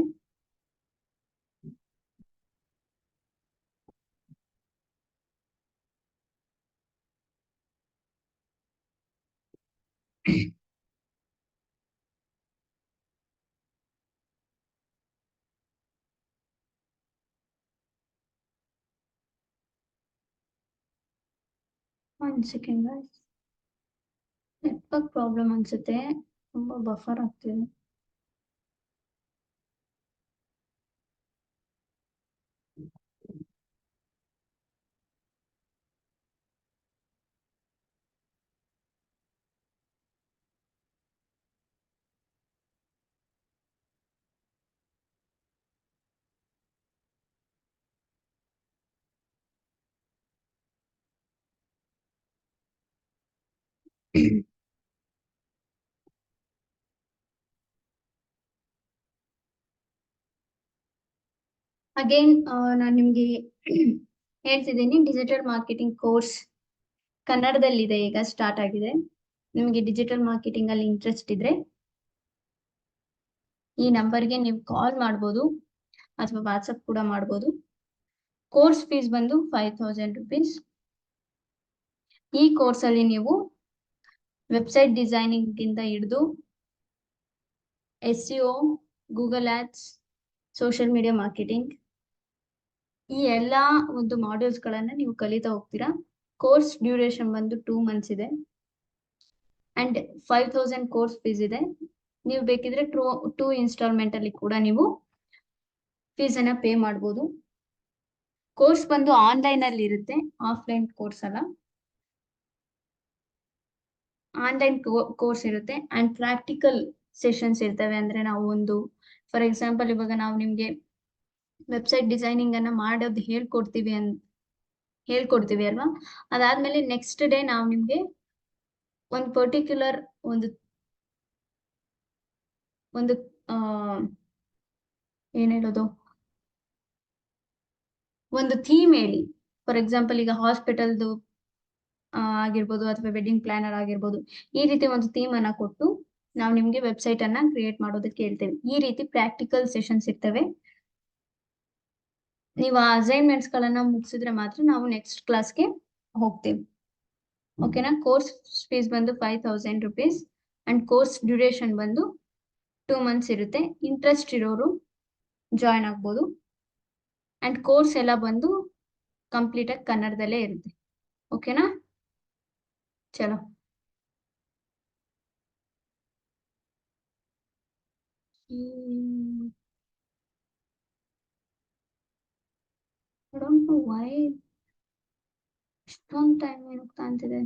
ಒಂದ್ ಸೆಕೆಂಡ್ ಗೈಸ್, ನೆಟ್ವರ್ಕ್ ಪ್ರಾಬ್ಲಮ್ ಅನ್ಸುತ್ತೆ, ತುಂಬಾ ಬಫರ್ ಆಗ್ತಿದೆ. ಅಗೇನ್ ನಾನು ನಿಮ್ಗೆ ಹೇಳ್ತಿದ್ದೀನಿ, ಡಿಜಿಟಲ್ ಮಾರ್ಕೆಟಿಂಗ್ ಕೋರ್ಸ್ ಕನ್ನಡದಲ್ಲಿದೆ, ಈಗ ಸ್ಟಾರ್ಟ್ ಆಗಿದೆ. ನಿಮ್ಗೆ ಡಿಜಿಟಲ್ ಮಾರ್ಕೆಟಿಂಗ್ ಅಲ್ಲಿ ಇಂಟ್ರೆಸ್ಟ್ ಇದ್ರೆ ಈ ನಂಬರ್ಗೆ ನೀವು ಕಾಲ್ ಮಾಡ್ಬೋದು ಅಥವಾ ವಾಟ್ಸಪ್ ಕೂಡ ಮಾಡ್ಬೋದು. ಕೋರ್ಸ್ ಫೀಸ್ ಬಂದು 5000 rupees. ಈ ಕೋರ್ಸ್ ಅಲ್ಲಿ ನೀವು ವೆಬ್ಸೈಟ್ ಡಿಸೈನಿಂಗ್ ಇಂದ ಹಿಡಿದು SEO, Google ads, social media marketing, ಈ ಎಲ್ಲಾ ಒಂದು ಮಾಡ್ಯೂಲ್ಸ್ ಗಳನ್ನ ನೀವು ಕಲಿತಾ ಹೋಗ್ತೀರಾ. ಕೋರ್ಸ್ ಡ್ಯೂರೇಷನ್ ಬಂದು 2 months ಇದೆ ಅಂಡ್ 5000 ಕೋರ್ಸ್ ಫೀಸ್ ಇದೆ. ನೀವು ಬೇಕಿದ್ರೆ 2 ಇನ್ಸ್ಟಾಲ್ಮೆಂಟ್ ಅಲ್ಲಿ ಕೂಡ ನೀವು ಫೀಸ್ ಅನ್ನ ಪೇ ಮಾಡ್ಬೋದು. ಕೋರ್ಸ್ ಬಂದು ಆನ್ಲೈನ್ ಅಲ್ಲಿ ಇರುತ್ತೆ, ಆಫ್ಲೈನ್ ಕೋರ್ಸ್ ಅಲ್ಲ, ಆನ್ಲೈನ್ ಕೋರ್ಸ್ ಇರುತ್ತೆ ಅಂಡ್ ಪ್ರಾಕ್ಟಿಕಲ್ ಸೆಷನ್ಸ್ ಇರ್ತವೆ. ಅಂದ್ರೆ ನಾವು ಒಂದು ಫಾರ್ ಎಕ್ಸಾಂಪಲ್ ಇವಾಗ ನಾವು ನಿಮ್ಗೆ ವೆಬ್ಸೈಟ್ ಡಿಸೈನಿಂಗ್ ಅನ್ನ ಮಾಡೋದು ಹೇಳ್ಕೊಡ್ತೀವಿ ಅಲ್ವಾ, ಅದಾದ್ಮೇಲೆ ನೆಕ್ಸ್ಟ್ ಡೇ ನಾವು ನಿಮ್ಗೆ ಒಂದು ಪರ್ಟಿಕ್ಯುಲರ್ ಒಂದು ಏನ್ ಹೇಳೋದು, ಒಂದು ಥೀಮ್ ಹೇಳಿ. ಫಾರ್ ಎಕ್ಸಾಂಪಲ್ ಈಗ ಹಾಸ್ಪಿಟಲ್ದು ಆಗಿರ್ಬೋದು ಅಥವಾ ವೆಡ್ಡಿಂಗ್ ಪ್ಲಾನರ್ ಆಗಿರ್ಬೋದು, ಈ ರೀತಿ ಒಂದು ಥೀಮ್ ಅನ್ನ ಕೊಟ್ಟು ನಾವು ನಿಮ್ಗೆ ವೆಬ್ಸೈಟ್ ಅನ್ನ ಕ್ರಿಯೇಟ್ ಮಾಡೋದಕ್ಕೆ ಹೇಳ್ತೇವೆ. ಈ ರೀತಿ ಪ್ರಾಕ್ಟಿಕಲ್ ಸೆಷನ್ಸ್ ಇರ್ತವೆ. ನೀವು ಆ ಅಸೈನ್ಮೆಂಟ್ಸ್ ಗಳನ್ನ ಮುಗಿಸಿದ್ರೆ ಮಾತ್ರ ನಾವು ನೆಕ್ಸ್ಟ್ ಕ್ಲಾಸ್ಗೆ ಹೋಗ್ತೇವೆ. ಓಕೆನಾ? ಕೋರ್ಸ್ ಫೀಸ್ ಬಂದು 5000 rupees ಅಂಡ್ ಕೋರ್ಸ್ ಡ್ಯೂರೇಷನ್ ಬಂದು 2 months ಇರುತ್ತೆ. ಇಂಟ್ರೆಸ್ಟ್ ಇರೋರು ಜಾಯ್ನ್ ಆಗ್ಬೋದು. ಅಂಡ್ ಕೋರ್ಸ್ ಎಲ್ಲ ಬಂದು ಕಂಪ್ಲೀಟ್ ಆಗಿ ಕನ್ನಡದಲ್ಲೇ ಇರುತ್ತೆ. ಓಕೆನಾ? ಚಲೋ. I don't know why ಇಷ್ಟೊಂದು ಟೈಮ್ ಏನಕ್ಕೆ ಅಂತಿದೆ.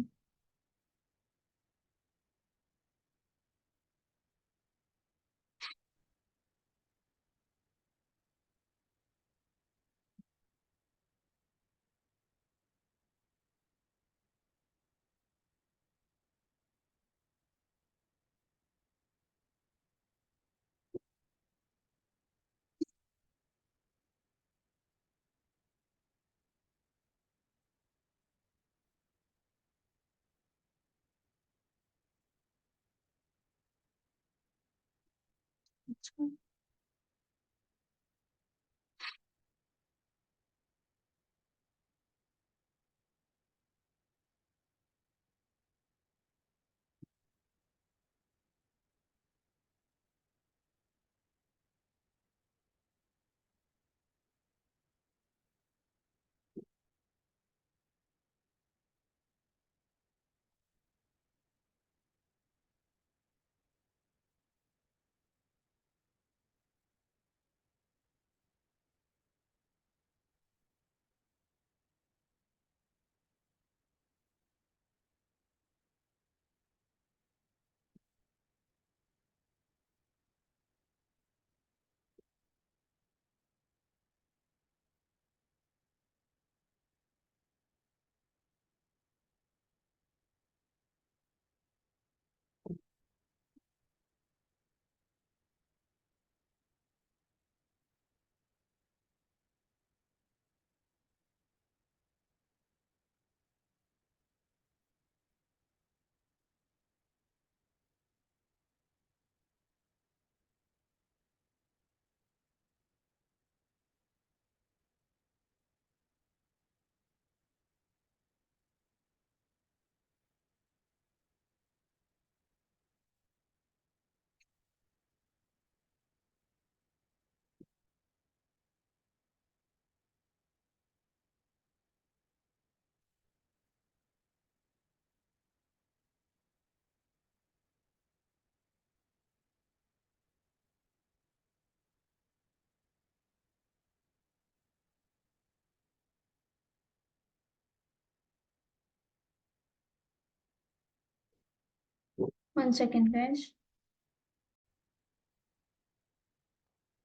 One second, guys.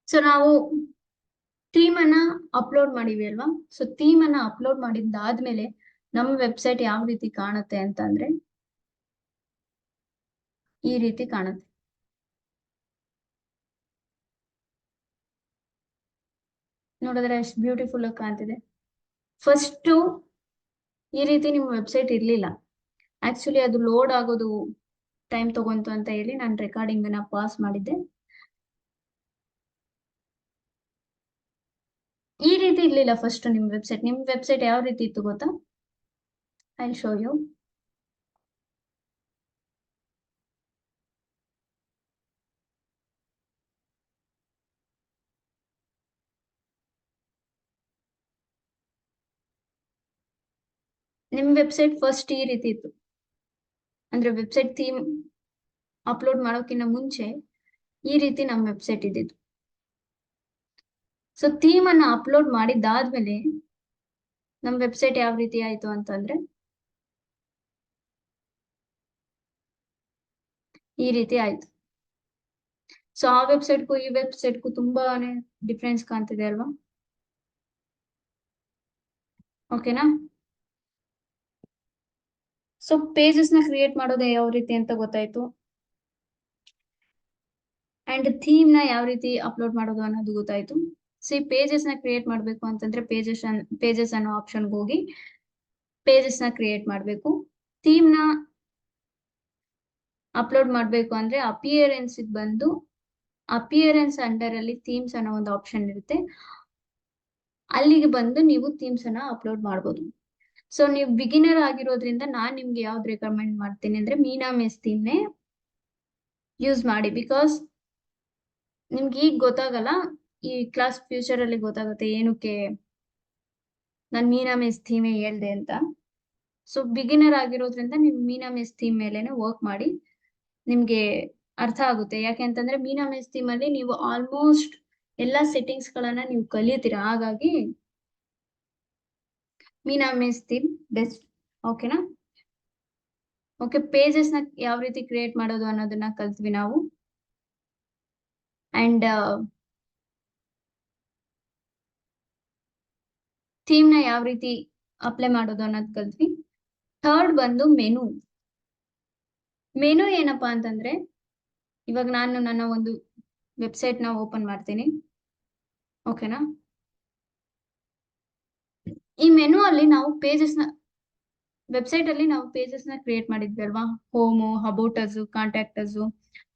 ಸೊ ನಾವು ಥೀಮ್ ಅನ್ನ ಅಪ್ಲೋಡ್ ಮಾಡಿವಿ ಅಲ್ವಾ? ಸೊ ಥೀಮ್ ಅನ್ನ ಅಪ್ಲೋಡ್ ಮಾಡಿದ್ದಾದ್ಮೇಲೆ ನಮ್ಮ ವೆಬ್ಸೈಟ್ ಯಾವ ರೀತಿ ಕಾಣುತ್ತೆ ಅಂತಂದ್ರೆ ಈ ರೀತಿ ಕಾಣುತ್ತೆ. ನೋಡಿದ್ರೆ ಎಷ್ಟು ಬ್ಯೂಟಿಫುಲ್ ಆಗಿ ಕಾಣ್ತಿದೆ. ಫಸ್ಟ್ ಈ ರೀತಿ ನಿಮ್ಮ ವೆಬ್ಸೈಟ್ ಇರ್ಲಿಲ್ಲ. ಆಕ್ಚುಲಿ ಅದು ಲೋಡ್ ಆಗೋದು ಟೈಮ್ ತಗೊಂತು ಅಂತ ಹೇಳಿ ನಾನು ರೆಕಾರ್ಡಿಂಗ್ ಅನ್ನ ಪಾಸ್ ಮಾಡಿದ್ದೆ. ಈ ರೀತಿ ಇರ್ಲಿಲ್ಲ ಫಸ್ಟ್ ನಿಮ್ ವೆಬ್ಸೈಟ್. ನಿಮ್ ವೆಬ್ಸೈಟ್ ಯಾವ ರೀತಿ ಇತ್ತು ಗೊತ್ತಾ? I show you. ನಿಮ್ ವೆಬ್ಸೈಟ್ ಫಸ್ಟ್ ಈ ರೀತಿ ಇತ್ತು. ಅಂದ್ರೆ ವೆಬ್ಸೈಟ್ ಥೀಮ್ ಅಪ್ಲೋಡ್ ಮಾಡೋಕ್ಕಿಂತ ಮುಂಚೆ ಈ ರೀತಿ ನಮ್ಮ ವೆಬ್ಸೈಟ್ ಇದ್ದಿತ್ತು. ಸೊ ಥೀಮ್ ಅನ್ನ ಅಪ್ಲೋಡ್ ಮಾಡಿದ್ದಾದ್ಮೇಲೆ ನಮ್ ವೆಬ್ಸೈಟ್ ಯಾವ ರೀತಿ ಆಯ್ತು ಅಂತಂದ್ರೆ ಈ ರೀತಿ ಆಯ್ತು. ಸೊ ಆ ವೆಬ್ಸೈಟ್ಗೂ ಈ ವೆಬ್ಸೈಟ್ಗೂ ತುಂಬಾನೇ ಡಿಫ್ರೆನ್ಸ್ ಕಾಣ್ತಿದೆ ಅಲ್ವಾ? ಓಕೆನಾ? ಸೊ ಪೇಜಸ್ ನ ಕ್ರಿಯೇಟ್ ಮಾಡೋದು ಯಾವ ರೀತಿ ಅಂತ ಗೊತ್ತಾಯ್ತು. ಅಂಡ್ ಥೀಮ್ ನ ಯಾವ ರೀತಿ ಅಪ್ಲೋಡ್ ಮಾಡೋದು ಅನ್ನೋದು ಗೊತ್ತಾಯ್ತು. ಸಿ ಪೇಜಸ್ ನ ಕ್ರಿಯೇಟ್ ಮಾಡ್ಬೇಕು ಅಂತಂದ್ರೆ ಪೇಜಸ್ ಅನ್ನೋ ಆಪ್ಷನ್ ಹೋಗಿ ಪೇಜಸ್ ನ ಕ್ರಿಯೇಟ್ ಮಾಡ್ಬೇಕು. ಥೀಮ್ ನ ಅಪ್ಲೋಡ್ ಮಾಡಬೇಕು ಅಂದ್ರೆ ಅಪಿಯರೆನ್ಸ್ ಬಂದು ಅಪಿಯರೆನ್ಸ್ ಅಂಡರ್ ಅಲ್ಲಿ ಥೀಮ್ಸ್ ಅನ್ನೋ ಒಂದು ಆಪ್ಷನ್ ಇರುತ್ತೆ. ಅಲ್ಲಿಗೆ ಬಂದು ನೀವು ಥೀಮ್ಸ್ ಅನ್ನ ಅಪ್ಲೋಡ್ ಮಾಡ್ಬೋದು. ಸೊ ನೀವು ಬಿಗಿನರ್ ಆಗಿರೋದ್ರಿಂದ ನಾನ್ ನಿಮ್ಗೆ ಯಾವ್ದು ರೆಕಮೆಂಡ್ ಮಾಡ್ತೀನಿ ಅಂದ್ರೆ ಮೀನಾ ಮೆಸ್ ಥೀಮ್ನೇ ಯೂಸ್ ಮಾಡಿ. ಬಿಕಾಸ್ ನಿಮ್ಗೆ ಈಗ ಗೊತ್ತಾಗಲ್ಲ, ಈ ಕ್ಲಾಸ್ ಫ್ಯೂಚರ್ ಅಲ್ಲಿ ಗೊತ್ತಾಗುತ್ತೆ ಏನಕ್ಕೆ ನಾನು ಮೀನಾ ಮೆಸ್ ಥೀಮೇ ಹೇಳ್ದೆ ಅಂತ. ಸೊ ಬಿಗಿನರ್ ಆಗಿರೋದ್ರಿಂದ ನೀವು ಮೀನಾ ಮೆಸ್ ಥೀಮ್ ಮೇಲೆನೆ ವರ್ಕ್ ಮಾಡಿ, ನಿಮ್ಗೆ ಅರ್ಥ ಆಗುತ್ತೆ. ಯಾಕೆ ಅಂತಂದ್ರೆ ಮೀನಾ ಮೆಸ್ ಥೀಮ್ ಅಲ್ಲಿ ನೀವು ಆಲ್ಮೋಸ್ಟ್ ಎಲ್ಲಾ ಸೆಟ್ಟಿಂಗ್ಸ್ ಗಳನ್ನ ನೀವು ಕಲಿತೀರಾ. ಹಾಗಾಗಿ ಮೀನಾ ಮೆಸ್ ಥೀಮ್ ಬೆಸ್ಟ್. ಓಕೆನಾ? ಓಕೆ, ಪೇಜಸ್ ನ ಯಾವ ರೀತಿ ಕ್ರಿಯೇಟ್ ಮಾಡೋದು ಅನ್ನೋದನ್ನ ಕಲ್ತ್ವಿ ನಾವು. ಅಂಡ್ ಥೀಮ್ ನ ಯಾವ ರೀತಿ ಅಪ್ಲೈ ಮಾಡೋದು ಅನ್ನೋದು ಕಲ್ತ್ವಿ. ಥರ್ಡ್ ಬಂದು ಮೆನು. ಮೆನು ಏನಪ್ಪಾ ಅಂತಂದ್ರೆ, ಇವಾಗ ನಾನು ನನ್ನ ಒಂದು ವೆಬ್ಸೈಟ್ ನ ಓಪನ್ ಮಾಡ್ತೀನಿ. ಓಕೆನಾ? ಈ ಮೆನು ಅಲ್ಲಿ ನಾವು ಪೇಜಸ್ ನ ವೆಬ್ಸೈಟ್ ಅಲ್ಲಿ ನಾವು ಪೇಜಸ್ ನ ಕ್ರಿಯೇಟ್ ಮಾಡಿದ್ವಿ ಅಲ್ವಾ? Home, about us, contact us,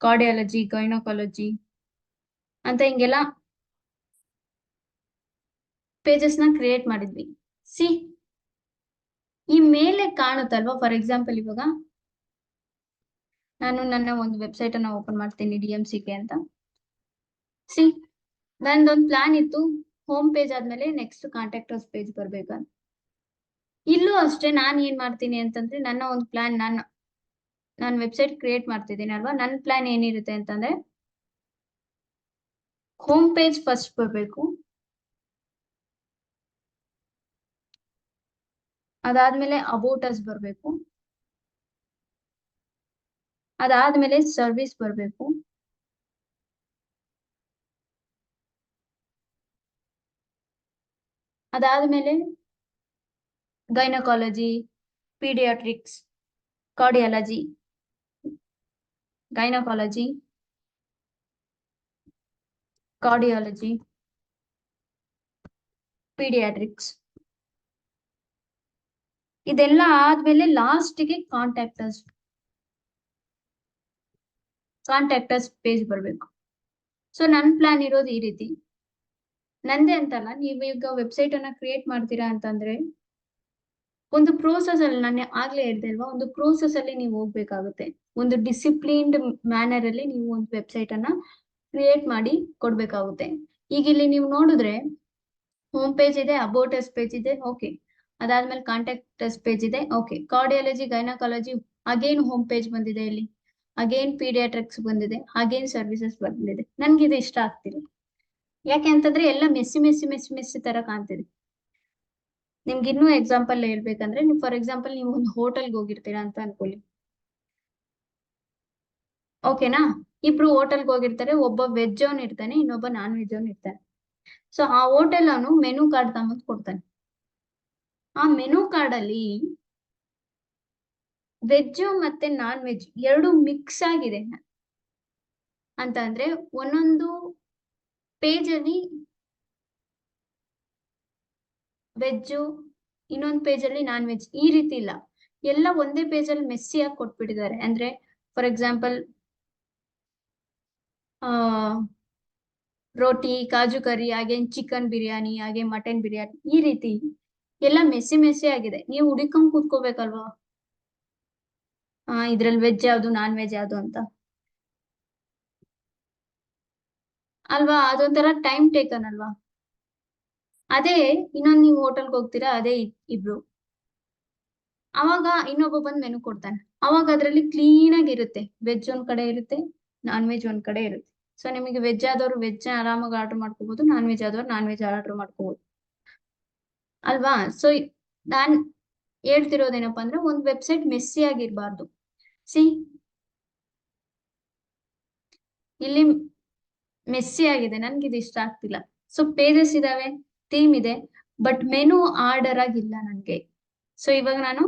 cardiology, gynaecology ಅಂತ ಹಿಂಗೆಲ್ಲ ಪೇಜಸ್ ನ ಕ್ರಿಯೇಟ್ ಮಾಡಿದ್ವಿ. ಸಿ, ಈ ಮೇಲೆ ಕಾಣುತ್ತಲ್ವಾ? ಫಾರ್ ಎಕ್ಸಾಂಪಲ್ ಇವಾಗ ನಾನು ನನ್ನ ಒಂದು ವೆಬ್ಸೈಟ್ ಅನ್ನ ಓಪನ್ ಮಾಡ್ತೀನಿ, DMCK ಅಂತ. ಸಿ, ನಂದೊಂದು ಪ್ಲಾನ್ ಇತ್ತು, ಹೋಮ್ ಪೇಜ್ ಆದ್ಮೇಲೆ ನೆಕ್ಸ್ಟ್ ಕಾಂಟ್ಯಾಕ್ಟ್ ಅಸ್ ಪೇಜ್ ಬರ್ಬೇಕಂತ. ಇಲ್ಲೂ ಅಷ್ಟೇ ನಾನು ಏನ್ ಮಾಡ್ತೀನಿ ಅಂತಂದ್ರೆ, ನನ್ನ ಒಂದು ಪ್ಲಾನ್, ನಾನು ವೆಬ್ಸೈಟ್ ಕ್ರಿಯೇಟ್ ಮಾಡ್ತಿದ್ದೀನಿ ಅಲ್ವಾ? ನನ್ನ ಪ್ಲಾನ್ ಏನಿರುತ್ತೆ ಅಂತಂದ್ರೆ, ಹೋಮ್ ಪೇಜ್ ಫಸ್ಟ್ ಬರ್ಬೇಕು, ಅದಾದ್ಮೇಲೆ ಅಬೌಟ್ ಅಸ್ ಬರ್ಬೇಕು, ಅದಾದ್ಮೇಲೆ ಸರ್ವಿಸ್ ಬರ್ಬೇಕು, ಅದಾದ್ಮೇಲೆ gynaecology, paediatrics, cardiology, gynaecology, cardiology, paediatrics. ಇದೆಲ್ಲ ಆದ್ಮೇಲೆ ಲಾಸ್ಟ್ಗೆ ಕಾಂಟ್ಯಾಕ್ಟರ್ಸ್ ಪೇಜ್ ಬರ್ಬೇಕು. ಸೊ ನನ್ ಪ್ಲಾನ್ ಇರೋದು ಈ ರೀತಿ. ನಂದೇ ಅಂತಲ್ಲ, ನೀವು ಈಗ ವೆಬ್ಸೈಟ್ ಅನ್ನ ಕ್ರಿಯೇಟ್ ಮಾಡ್ತೀರಾ ಅಂತಂದ್ರೆ ಒಂದು ಪ್ರೋಸೆಸ್ ಅಲ್ಲಿ, ನಾನು ಆಗ್ಲೇ ಹೇಳ್ದೆ ಅಲ್ವಾ, ಒಂದು ಪ್ರೋಸೆಸ್ ಅಲ್ಲಿ ನೀವು ಹೋಗ್ಬೇಕಾಗುತ್ತೆ. ಒಂದು ಡಿಸಿಪ್ಲಿನ್ಡ್ ಮ್ಯಾನರ್ ಅಲ್ಲಿ ನೀವು ಒಂದು ವೆಬ್ಸೈಟ್ ಅನ್ನ ಕ್ರಿಯೇಟ್ ಮಾಡಿ ಕೊಡ್ಬೇಕಾಗುತ್ತೆ. ಈಗ ಇಲ್ಲಿ ನೀವು ನೋಡಿದ್ರೆ ಹೋಮ್ ಪೇಜ್ ಇದೆ, ಅಬೌಟ್ ಅಸ್ ಪೇಜ್ ಇದೆ, ಓಕೆ. ಅದಾದ್ಮೇಲೆ ಕಾಂಟ್ಯಾಕ್ಟ್ ಅಸ್ ಪೇಜ್ ಇದೆ, okay. Cardiology, gynaecology, again home page ಬಂದಿದೆ ಇಲ್ಲಿ, ಅಗೇನ್ ಪೀಡಿಯಾಟ್ರಿಕ್ಸ್ ಬಂದಿದೆ, ಅಗೇನ್ ಸರ್ವಿಸಸ್ ಬಂದಿದೆ. ನನ್ಗೆ ಇದು ಇಷ್ಟ ಆಗ್ತಿದೆ. ಯಾಕೆ ಅಂತಂದ್ರೆ ಎಲ್ಲ ಮೆಸ್ಸಿ ತರ ಕಾಣ್ತಿದೆ. ನಿಮ್ಗೆ ಇನ್ನೂ ಎಕ್ಸಾಂಪಲ್ ಹೇಳ್ಬೇಕಂದ್ರೆ, ನೀವು ಫಾರ್ ಎಕ್ಸಾಂಪಲ್ ನೀವು ಒಂದು ಹೋಟೆಲ್ಗೆ ಹೋಗಿರ್ತೀರಾ ಅಂತ ಅನ್ಕೊಳ್ಳಿ. ಓಕೆನಾ? ಇಬ್ರು ಹೋಟೆಲ್ಗೆ ಹೋಗಿರ್ತಾರೆ, ಒಬ್ಬ ವೆಜ್ ಅವನ್ ಇರ್ತಾನೆ, ಇನ್ನೊಬ್ಬ ನಾನ್ ವೆಜ್ ಅವನ್ ಇರ್ತಾನೆ. ಸೊ ಆ ಹೋಟೆಲ್ ಅವನು ಮೆನು ಕಾರ್ಡ್ ತಗೊಂಡ್ ಕೊಡ್ತಾನೆ. ಆ ಮೆನು ಕಾರ್ಡ್ ಅಲ್ಲಿ ವೆಜ್ ಮತ್ತೆ ನಾನ್ ವೆಜ್ ಎರಡು ಮಿಕ್ಸ್ ಆಗಿದೆ ಅಂತ ಅಂದ್ರೆ, ಒಂದೊಂದು ಪೇಜ್ ಅಲ್ಲಿ ವೆಜ್, ಇನ್ನೊಂದು ಪೇಜ್ ಅಲ್ಲಿ ನಾನ್ ವೆಜ್, ಈ ರೀತಿ ಇಲ್ಲ. ಎಲ್ಲ ಒಂದೇ ಪೇಜ್ ಅಲ್ಲಿ ಮೆಸ್ಸಿಯಾಗಿ ಕೊಟ್ಬಿಟ್ಟಿದ್ದಾರೆ. ಅಂದ್ರೆ ಫಾರ್ ಎಕ್ಸಾಂಪಲ್ ರೋಟಿ, ಕಾಜು ಕರಿ, ಹಾಗೆ ಚಿಕನ್ ಬಿರಿಯಾನಿ, ಹಾಗೆ ಮಟನ್ ಬಿರಿಯಾನಿ, ಈ ರೀತಿ ಎಲ್ಲ ಮೆಸ್ಸಿ ಆಗಿದೆ. ನೀವು ಹುಡುಕೊಂಡ್ ಕೂತ್ಕೋಬೇಕಲ್ವಾ ಇದ್ರಲ್ಲಿ ವೆಜ್ ಯಾವ್ದು, ನಾನ್ ವೆಜ್ ಯಾವ್ದು ಅಂತ ಅಲ್ವಾ? ಅದೊಂಥರ ಟೈಮ್ ಟೇಕನ್ ಅಲ್ವಾ? ಅದೇ ಇನ್ನೊಂದ್ ನೀವು ಹೋಟೆಲ್ಗೆ ಹೋಗ್ತೀರಾ, ಅದೇ ಇಬ್ರು, ಅವಾಗ ಇನ್ನೊಬ್ಬ ಬಂದ್ ಮೆನು ಕೊಡ್ತಾನೆ. ಅವಾಗ ಅದ್ರಲ್ಲಿ ಕ್ಲೀನ್ ಆಗಿ ಇರುತ್ತೆ, ವೆಜ್ ಒಂದ್ ಕಡೆ ಇರುತ್ತೆ, ನಾನ್ ವೆಜ್ ಒಂದ್ ಕಡೆ ಇರುತ್ತೆ. ಸೊ ನಿಮಗೆ ವೆಜ್ ಆದವ್ರು ವೆಜ್ ಆರಾಮಾಗಿ ಆರ್ಡರ್ ಮಾಡ್ಕೋಬಹುದು, ನಾನ್ ವೆಜ್ ಆದವ್ರು ನಾನ್ ವೆಜ್ ಆರ್ಡರ್ ಮಾಡ್ಕೋಬಹುದು ಅಲ್ವಾ? ಸೊ ನಾನ್ ಹೇಳ್ತಿರೋದೇನಪ್ಪಾ ಅಂದ್ರೆ, ಒಂದ್ ವೆಬ್ಸೈಟ್ ಮೆಸ್ಸಿ ಆಗಿರ್ಬಾರ್ದು. ಸಿ, ಇಲ್ಲಿ ಮೆಸ್ಸಿ ಆಗಿದೆ, ನನ್ಗೆ ಇದು ಇಷ್ಟ ಆಗ್ತಿಲ್ಲ. ಸೊ ಪೇಜಸ್ ಇದಾವೆ, ಥೀಮ್ ಇದೆ, ಬಟ್ ಮೆನು ಆರ್ಡರ್ ಆಗಿಲ್ಲ ನನ್ಗೆ. ಸೊ ಇವಾಗ ನಾನು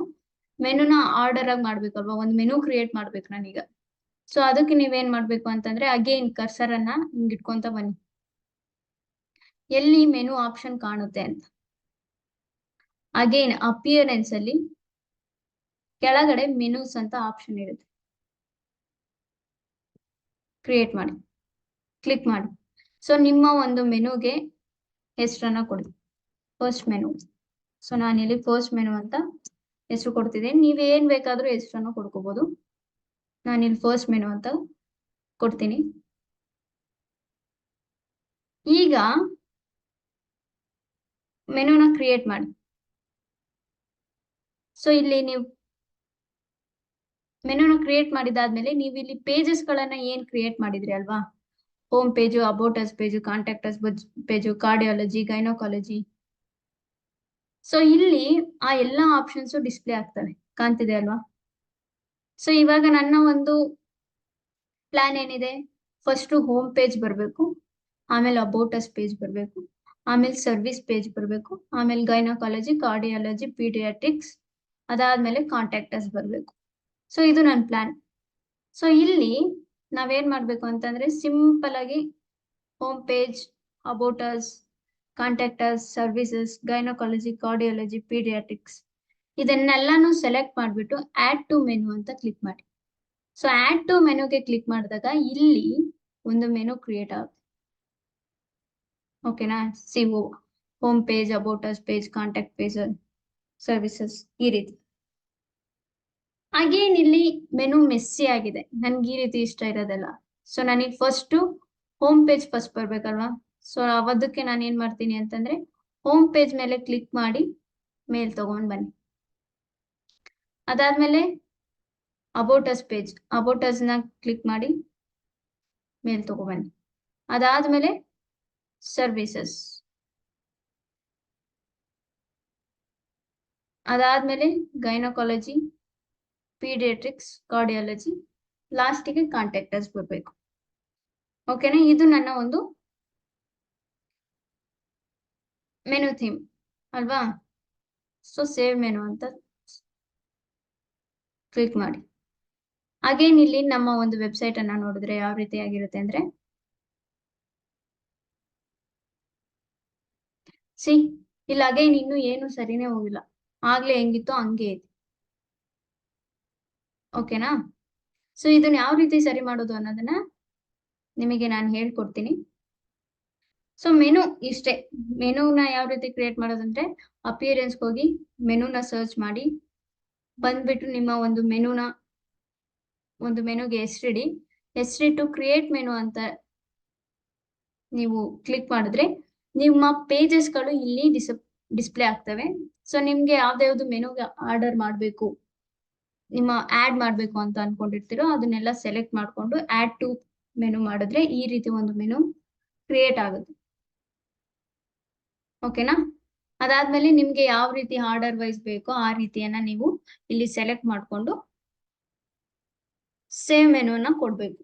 ಮೆನುನ ಆರ್ಡರ್ ಆಗಿ ಮಾಡ್ಬೇಕಲ್ವಾ? ಒಂದು ಮೆನು ಕ್ರಿಯೇಟ್ ಮಾಡ್ಬೇಕು ನಾನೀಗ. ಸೊ ಅದಕ್ಕೆ ನೀವೇನ್ ಮಾಡ್ಬೇಕು ಅಂತಂದ್ರೆ, ಅಗೇನ್ ಕರ್ಸರ್ ಅನ್ನ ಹಿಂಗ್ ಇಟ್ಕೊಂತ ಬನ್ನಿ, ಎಲ್ಲಿ ಮೆನು ಆಪ್ಷನ್ ಕಾಣುತ್ತೆ ಅಂತ. ಅಗೇನ್ ಅಪಿಯರೆನ್ಸ್ ಅಲ್ಲಿ ಕೆಳಗಡೆ ಮೆನುಸ್ ಅಂತ ಆಪ್ಷನ್ ಇರುತ್ತೆ. ಕ್ರಿಯೇಟ್ ಮಾಡಿ, ಕ್ಲಿಕ್ ಮಾಡಿ. ಸೊ ನಿಮ್ಮ ಒಂದು ಮೆನುಗೆ ಹೆಸರನ್ನ ಕೊಡಿ, ಫಸ್ಟ್ ಮೆನು. ಸೊ ನಾನಿಲ್ಲಿ ಫಸ್ಟ್ ಮೆನು ಅಂತ ಹೆಸರು ಕೊಡ್ತಿದ್ದೀನಿ. ನೀವ್ ಏನ್ ಬೇಕಾದ್ರೂ ಹೆಸರನ್ನು ಕೊಡ್ಕೋಬಹುದು. ನಾನಿಲ್ಲಿ ಫಸ್ಟ್ ಮೆನು ಅಂತ ಕೊಡ್ತೀನಿ. ಈಗ ಮೆನುನ ಕ್ರಿಯೇಟ್ ಮಾಡಿ. ಸೊ ಇಲ್ಲಿ ನೀವು ಮೆನುನ ಕ್ರಿಯೇಟ್ ಮಾಡಿದಾದ್ಮೇಲೆ ನೀವು ಇಲ್ಲಿ ಪೇಜಸ್ ಗಳನ್ನ ಏನ್ ಕ್ರಿಯೇಟ್ ಮಾಡಿದ್ರಿ ಅಲ್ವಾ, home page, about us page, contact us page, cardiology, gynaecology. So ಇಲ್ಲಿ ಆ ಎಲ್ಲಾ ಆಪ್ಷನ್ಸ್ ಡಿಸ್ಪ್ಲೇ ಆಗ್ತವೆ, ಕಾಣ್ತಿದೆ ಅಲ್ವಾ. ಸೊ ಇವಾಗ ನನ್ನ ಒಂದು ಪ್ಲಾನ್ ಏನಿದೆ, ಫಸ್ಟ್ ಹೋಮ್ ಪೇಜ್ ಬರಬೇಕು, ಆಮೇಲೆ ಅಬೌಟ್ ಅಸ್ ಪೇಜ್ ಬರಬೇಕು, ಆಮೇಲೆ ಸರ್ವಿಸ್ ಪೇಜ್ ಬರಬೇಕು, ಆಮೇಲೆ ಗೈನೋಕಾಲಜಿ, ಕಾರ್ಡಿಯಾಲಜಿ, ಪೀಡಿಯಾಟ್ರಿಕ್ಸ್, ಅದಾದ್ಮೇಲೆ ಕಾಂಟ್ಯಾಕ್ಟ್ ಅಸ್ ಬರಬೇಕು. ಸೊ ಇದು ನನ್ನ ಪ್ಲಾನ್. ಸೊ ಇಲ್ಲಿ ನಾವೇನ್ ಮಾಡ್ಬೇಕು ಅಂತಂದ್ರೆ ಸಿಂಪಲ್ ಆಗಿ home page, about us, contact us, services, gynaecology, cardiology, paediatrics ಇದನ್ನೆಲ್ಲಾನು ಸೆಲೆಕ್ಟ್ ಮಾಡ್ಬಿಟ್ಟು ಆಡ್ ಟು ಮೆನು ಅಂತ ಕ್ಲಿಕ್ ಮಾಡಿ. ಸೊ ಆಡ್ ಟು ಮೆನುಗೆ ಕ್ಲಿಕ್ ಮಾಡಿದಾಗ ಇಲ್ಲಿ ಒಂದು ಮೆನು ಕ್ರಿಯೇಟ್ ಆಗುತ್ತೆ. ಓಕೆನಾ, so, home page, about us page, contact page, services, ಈ ರೀತಿ. ಅಗೇನ್ ಇಲ್ಲಿ ಮೆನು ಮೆಸ್ಸಿ ಆಗಿದೆ, ನನ್ಗೆ ಈ ರೀತಿ ಇಷ್ಟ ಇರೋದಲ್ಲ. ಸೊ ನನಗೆ ಫಸ್ಟ್ ಹೋಮ್ ಪೇಜ್ ಫಸ್ಟ್ ಬರ್ಬೇಕಲ್ವಾ. ಸೊ ಅದಕ್ಕೆ ನಾನು ಏನ್ ಮಾಡ್ತೀನಿ ಅಂತಂದ್ರೆ ಹೋಮ್ ಪೇಜ್ ಮೇಲೆ ಕ್ಲಿಕ್ ಮಾಡಿ ಮೇಲ್ ತಗೊಂಡ್ ಬನ್ನಿ. ಅದಾದ್ಮೇಲೆ about us page, about us ನ ಕ್ಲಿಕ್ ಮಾಡಿ ಮೇಲ್ ತಗೊಬನ್ನಿ. ಅದಾದ್ಮೇಲೆ ಸರ್ವಿಸಸ್, ಅದಾದ್ಮೇಲೆ ಗೈನೋಕಾಲಜಿ, ಪೀಡಿಯಾಟ್ರಿಕ್ಸ್, ಕಾರ್ಡಿಯಾಲಜಿ, ಲಾಸ್ಟಿಗೆ ಕಾಂಟ್ಯಾಕ್ಟ್ ಅಸ್ ಬರ್ಬೇಕು. ಓಕೆನಾ, ಇದು ನನ್ನ ಒಂದು ಮೆನು ಥೀಮ್ ಅಲ್ವಾ. ಸೊ ಸೇವ್ ಮೆನು ಅಂತ ಕ್ಲಿಕ್ ಮಾಡಿ. ಅಗೇನ್ ಇಲ್ಲಿ ನಮ್ಮ ಒಂದು ವೆಬ್ಸೈಟ್ ಅನ್ನ ನೋಡಿದ್ರೆ ಯಾವ ರೀತಿ ಆಗಿರುತ್ತೆ ಅಂದ್ರೆ, ಸಿ ಇಲ್ಲಿ ಅಗೇನ್ ಇನ್ನು ಏನು ಸರಿನೇ ಹೋಗಿಲ್ಲ, ಆಗ್ಲೇ ಹೆಂಗಿತ್ತು ಹಂಗೆ ಐತಿ. ಓಕೆನಾ, ಸೊ ಇದನ್ನ ಯಾವ ರೀತಿ ಸರಿ ಮಾಡೋದು ಅನ್ನೋದನ್ನ ನಿಮಗೆ ನಾನು ಹೇಳ್ಕೊಡ್ತೀನಿ. ಸೊ ಮೆನು ಇಷ್ಟೇ. ಮೆನುನ ಯಾವ ರೀತಿ ಕ್ರಿಯೇಟ್ ಮಾಡೋದಂದ್ರೆ ಅಪಿಯರೆನ್ಸ್ ಹೋಗಿ ಮೆನುನ ಸರ್ಚ್ ಮಾಡಿ ಬಂದ್ಬಿಟ್ಟು ನಿಮ್ಮ ಒಂದು ಮೆನುಗೆ ಹೆಸರಿಡಿ. ಹೆಸರಿಟ್ಟು ಕ್ರಿಯೇಟ್ ಮೆನು ಅಂತ ನೀವು ಕ್ಲಿಕ್ ಮಾಡಿದ್ರೆ ನಿಮ್ಮ ಪೇಜಸ್ ಗಳು ಇಲ್ಲಿ ಡಿಸ್ಪ್ಲೇ ಆಗ್ತವೆ. ಸೊ ನಿಮ್ಗೆ ಯಾವ್ದು ಮೆನುಗೆ ಆರ್ಡರ್ ಮಾಡಬೇಕು, ನಿಮ್ಮ ಆಡ್ ಮಾಡ್ಬೇಕು ಅಂತ ಅನ್ಕೊಂಡಿರ್ತೀರೋ ಅದನ್ನೆಲ್ಲ ಸೆಲೆಕ್ಟ್ ಮಾಡ್ಕೊಂಡು ಆಡ್ ಟು ಮೆನು ಮಾಡಿದ್ರೆ ಈ ರೀತಿ ಒಂದು ಮೆನು ಕ್ರಿಯೇಟ್ ಆಗುತ್ತೆ. ಓಕೆನಾ, ಅದಾದ್ಮೇಲೆ ನಿಮ್ಗೆ ಯಾವ ರೀತಿ ಆರ್ಡರ್ ವೈಸ್ ಬೇಕೋ ಆ ರೀತಿಯನ್ನ ನೀವು ಇಲ್ಲಿ ಸೆಲೆಕ್ಟ್ ಮಾಡ್ಕೊಂಡು ಸೇವ್ ಮೆನುನ ಕೊಡ್ಬೇಕು.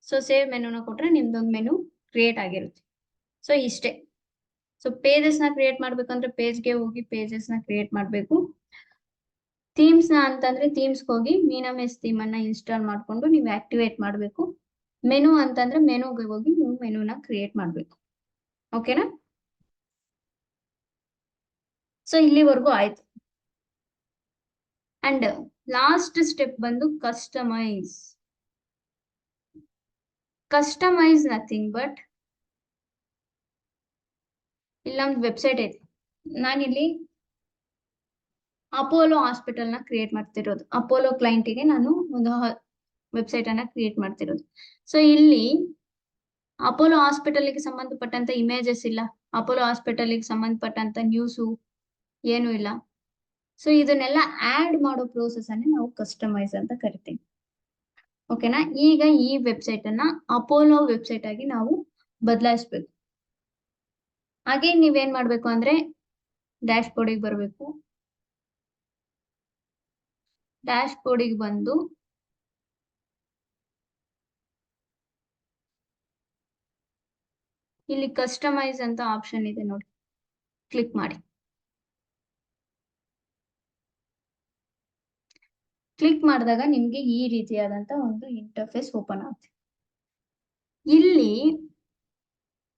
ಸೊ ಸೇವ್ ಮೆನುನ ಕೊಟ್ರೆ ನಿಮ್ದೊಂದು ಮೆನು ಕ್ರಿಯೇಟ್ ಆಗಿರುತ್ತೆ. ಸೊ ಇಷ್ಟೇ. ಸೊ ಪೇಜಸ್ ನ ಕ್ರಿಯೇಟ್ ಮಾಡ್ಬೇಕಂದ್ರೆ ಪೇಜ್ಗೆ ಹೋಗಿ ಪೇಜಸ್ ನ ಕ್ರಿಯೇಟ್ ಮಾಡ್ಬೇಕು. ಥೀಮ್ಸ್ ನ ಅಂತಂದ್ರೆ ಥೀಮ್ಸ್ ಹೋಗಿ ಮೀನಮೆಸ್ ಥೀಮ್ ಅನ್ನ ಇನ್ಸ್ಟಾಲ್ ಮಾಡ್ಕೊಂಡು ನೀವು ಆಕ್ಟಿವೇಟ್ ಮಾಡ್ಬೇಕು. ಮೆನು ಅಂತಂದ್ರೆ ಮೆನುಗೆ ಹೋಗಿ ನೀವು ಮೆನುನ ಕ್ರಿಯೇಟ್ ಮಾಡ್ಬೇಕು. ಓಕೆನಾ, ಸೊ ಇಲ್ಲಿವರೆಗೂ ಆಯ್ತು. ಅಂಡ್ ಲಾಸ್ಟ್ ಸ್ಟೆಪ್ ಬಂದು ಕಸ್ಟಮೈಸ್. ಕಸ್ಟಮೈಸ್ ನಥಿಂಗ್ ಬಟ್ ಇಲ್ಲಿ ನಮ್ದು ವೆಬ್ಸೈಟ್ ಐತಿ. ನಾನಿಲ್ಲಿ ಅಪೋಲೋ ಹಾಸ್ಪಿಟಲ್ ನ ಕ್ರಿಯೇಟ್ ಮಾಡ್ತಿರೋದು, ಅಪೋಲೋ ಕ್ಲೈಂಟಿಗೆ ನಾನು ಒಂದು ವೆಬ್ಸೈಟ್ ಅನ್ನ ಕ್ರಿಯೇಟ್ ಮಾಡ್ತಿರೋದು. ಸೊ ಇಲ್ಲಿ ಅಪೋಲೋ ಹಾಸ್ಪಿಟಲ್ಗೆ ಸಂಬಂಧಪಟ್ಟಂತ ಇಮೇಜಸ್ ಇಲ್ಲ, ಅಪೋಲೋ ಹಾಸ್ಪಿಟಲ್ಗೆ ಸಂಬಂಧಪಟ್ಟಂತ ನ್ಯೂಸು ಏನು ಇಲ್ಲ. ಸೊ ಇದನ್ನೆಲ್ಲ ಆಡ್ ಮಾಡೋ ಪ್ರೋಸೆಸ್ ಅನ್ನ ನಾವು ಕಸ್ಟಮೈಸ್ ಅಂತ ಕರಿತೀವಿ. ಓಕೆನಾ, ಈಗ ಈ ವೆಬ್ಸೈಟ್ ಅನ್ನ ಅಪೋಲೋ ವೆಬ್ಸೈಟ್ ಆಗಿ ನಾವು ಬದಲಾಯಿಸ್ಬೇಕು. ಹಾಗೆ ನೀವೇನ್ ಮಾಡ್ಬೇಕು ಅಂದ್ರೆ ಡ್ಯಾಶ್ ಬೋರ್ಡಿಗೆ ಬರ್ಬೇಕು. ಡ್ಯಾಶ್ ಬೋರ್ಡಿಗೆ ಬಂದು ಇಲ್ಲಿ ಕಸ್ಟಮೈಸ್ ಅಂತ ಆಪ್ಷನ್ ಇದೆ ನೋಡಿ, ಕ್ಲಿಕ್ ಮಾಡಿ. ಕ್ಲಿಕ್ ಮಾಡಿದಾಗ ನಿಮ್ಗೆ ಈ ರೀತಿಯಾದಂತ ಒಂದು ಇಂಟರ್ಫೇಸ್ ಓಪನ್ ಆಗುತ್ತೆ. ಇಲ್ಲಿ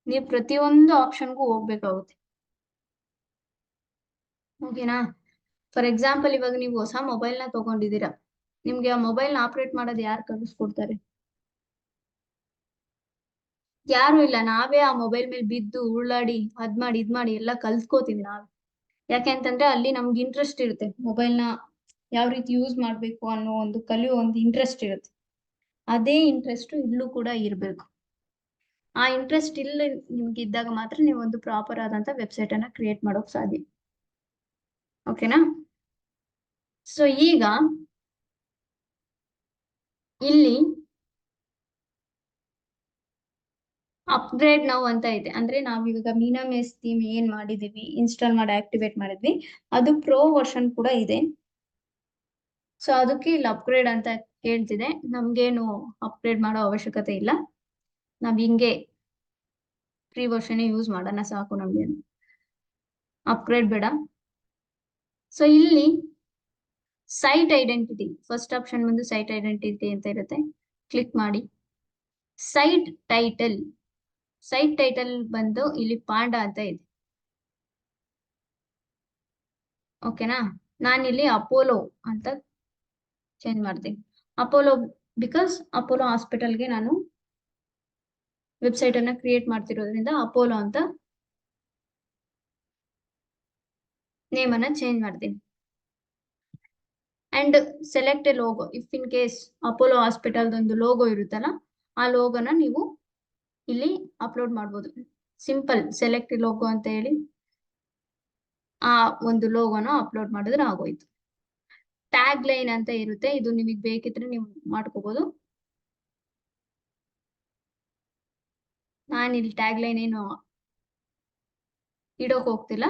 ನೀವು ಪ್ರತಿಯೊಂದು ಆಪ್ಷನ್ಗೂ ಹೋಗ್ಬೇಕಾಗುತ್ತೆ. ಓಕೆನಾ, ಫಾರ್ ಎಕ್ಸಾಂಪಲ್ ಇವಾಗ ನೀವು ಹೊಸ ಮೊಬೈಲ್ ನ ತಗೊಂಡಿದ್ದೀರಾ, ನಿಮ್ಗೆ ಆ ಮೊಬೈಲ್ ನ ಆಪರೇಟ್ ಮಾಡೋದು ಯಾರು ಕಲಿಸ್ಕೊಡ್ತಾರೆ? ಯಾರು ಇಲ್ಲ, ನಾವೇ ಆ ಮೊಬೈಲ್ ಮೇಲೆ ಬಿದ್ದು ಉಳ್ಳಾಡಿ ಅದ್ ಮಾಡಿ ಇದ್ ಮಾಡಿ ಎಲ್ಲ ಕಲ್ತ್ಕೋತೀವಿ ನಾವ್. ಯಾಕೆ ಅಂತಂದ್ರೆ ಅಲ್ಲಿ ನಮ್ಗೆ ಇಂಟ್ರೆಸ್ಟ್ ಇರುತ್ತೆ, ಮೊಬೈಲ್ನ ಯಾವ ರೀತಿ ಯೂಸ್ ಮಾಡ್ಬೇಕು ಅನ್ನೋ ಒಂದು ಕಲಿಯೋ ಒಂದು ಇಂಟ್ರೆಸ್ಟ್ ಇರುತ್ತೆ. ಅದೇ ಇಂಟ್ರೆಸ್ಟ್ ಇಲ್ಲೂ ಕೂಡ ಇರ್ಬೇಕು. ಆ ಇಂಟ್ರೆಸ್ಟ್ ಇಲ್ಲ ನಿಮ್ಗೆ ಇದ್ದಾಗ ಮಾತ್ರ ನೀವು ಒಂದು ಪ್ರಾಪರ್ ಆದಂತ ವೆಬ್ಸೈಟ್ ಅನ್ನ ಕ್ರಿಯೇಟ್ ಮಾಡೋಕ್ ಸಾಧ್ಯ. ಓಕೆನಾ? ಸೊ ಈಗ ಇಲ್ಲಿ ಅಪ್ಗ್ರೇಡ್ ನಾವು ಅಂತ ಇದೆ, ಅಂದ್ರೆ ನಾವ್ ಇವಾಗ ಮೀನಾ ಮೇಸ್ ಥೀಮ್ ಏನ್ ಮಾಡಿದೀವಿ, ಇನ್ಸ್ಟಾಲ್ ಮಾಡಿ ಆಕ್ಟಿವೇಟ್ ಮಾಡಿದ್ವಿ, ಅದು ಪ್ರೋ ವರ್ಷನ್ ಕೂಡ ಇದೆ. ಸೊ ಅದಕ್ಕೆ ಇಲ್ಲಿ ಅಪ್ಗ್ರೇಡ್ ಅಂತ ಕೇಳ್ತಿದೆ. ನಮ್ಗೇನು ಅಪ್ಗ್ರೇಡ್ ಮಾಡೋ ಅವಶ್ಯಕತೆ ಇಲ್ಲ, ನಾವ್ ಹಿಂಗೆ ಫ್ರೀ ವರ್ಷನ್ ಯೂಸ್ ಮಾಡೋಣ ಸಾಕು ನಮ್ಗೆ, ಅಪ್ಗ್ರೇಡ್ ಬೇಡ. ಸೊ ಇಲ್ಲಿ ಸೈಟ್ ಐಡೆಂಟಿಟಿ ಫಸ್ಟ್ ಆಪ್ಷನ್ ಬಂದು ಸೈಟ್ ಐಡೆಂಟಿಟಿ ಅಂತ ಇರುತ್ತೆ, ಕ್ಲಿಕ್ ಮಾಡಿ. ಸೈಟ್ ಟೈಟಲ್ ಬಂದು ಇಲ್ಲಿ ಪಾಂಡಾ ಅಂತ ಇದೆ. ಓಕೆನಾ? ನಾನಿಲ್ಲಿ ಅಪೋಲೋ ಅಂತ ಚೇಂಜ್ ಮಾಡ್ತೀನಿ. ಅಪೋಲೋ ಬಿಕಾಸ್ ಅಪೋಲೋ ಹಾಸ್ಪಿಟಲ್ಗೆ ನಾನು ವೆಬ್ಸೈಟ್ ಅನ್ನ ಕ್ರಿಯೇಟ್ ಮಾಡ್ತಿರೋದ್ರಿಂದ ಅಪೋಲೋ ಅಂತ ನೇಮ್ ಅನ್ನ ಚೇಂಜ್ ಮಾಡ್ತೀನಿ. And select A logo, if in case Apollo hospital ಒಂದು ಲೋಗೋ ಇರುತ್ತಲ್ಲ, ಆ ಲೋಗೋನ ನೀವು ಇಲ್ಲಿ ಅಪ್ಲೋಡ್ ಮಾಡ್ಬೋದು. ಸಿಂಪಲ್ ಸೆಲೆಕ್ಟ್ ಲೋಗೋ ಅಂತ ಹೇಳಿ ಆ ಒಂದು ಲೋಗೋನ ಅಪ್ಲೋಡ್ ಮಾಡಿದ್ರೆ ಆಗೋಯ್ತು. ಟ್ಯಾಗ್ ಲೈನ್ ಅಂತ ಇರುತ್ತೆ, ಇದು ನಿಮಗೆ ಬೇಕಿದ್ರೆ ನೀವು ಮಾಡ್ಕೋಬಹುದು. ನಾನಿಲ್ಲಿ ಟ್ಯಾಗ್ ಲೈನ್ ಏನು ಇಡೋಕ್ ಹೋಗ್ತಿಲ್ಲ.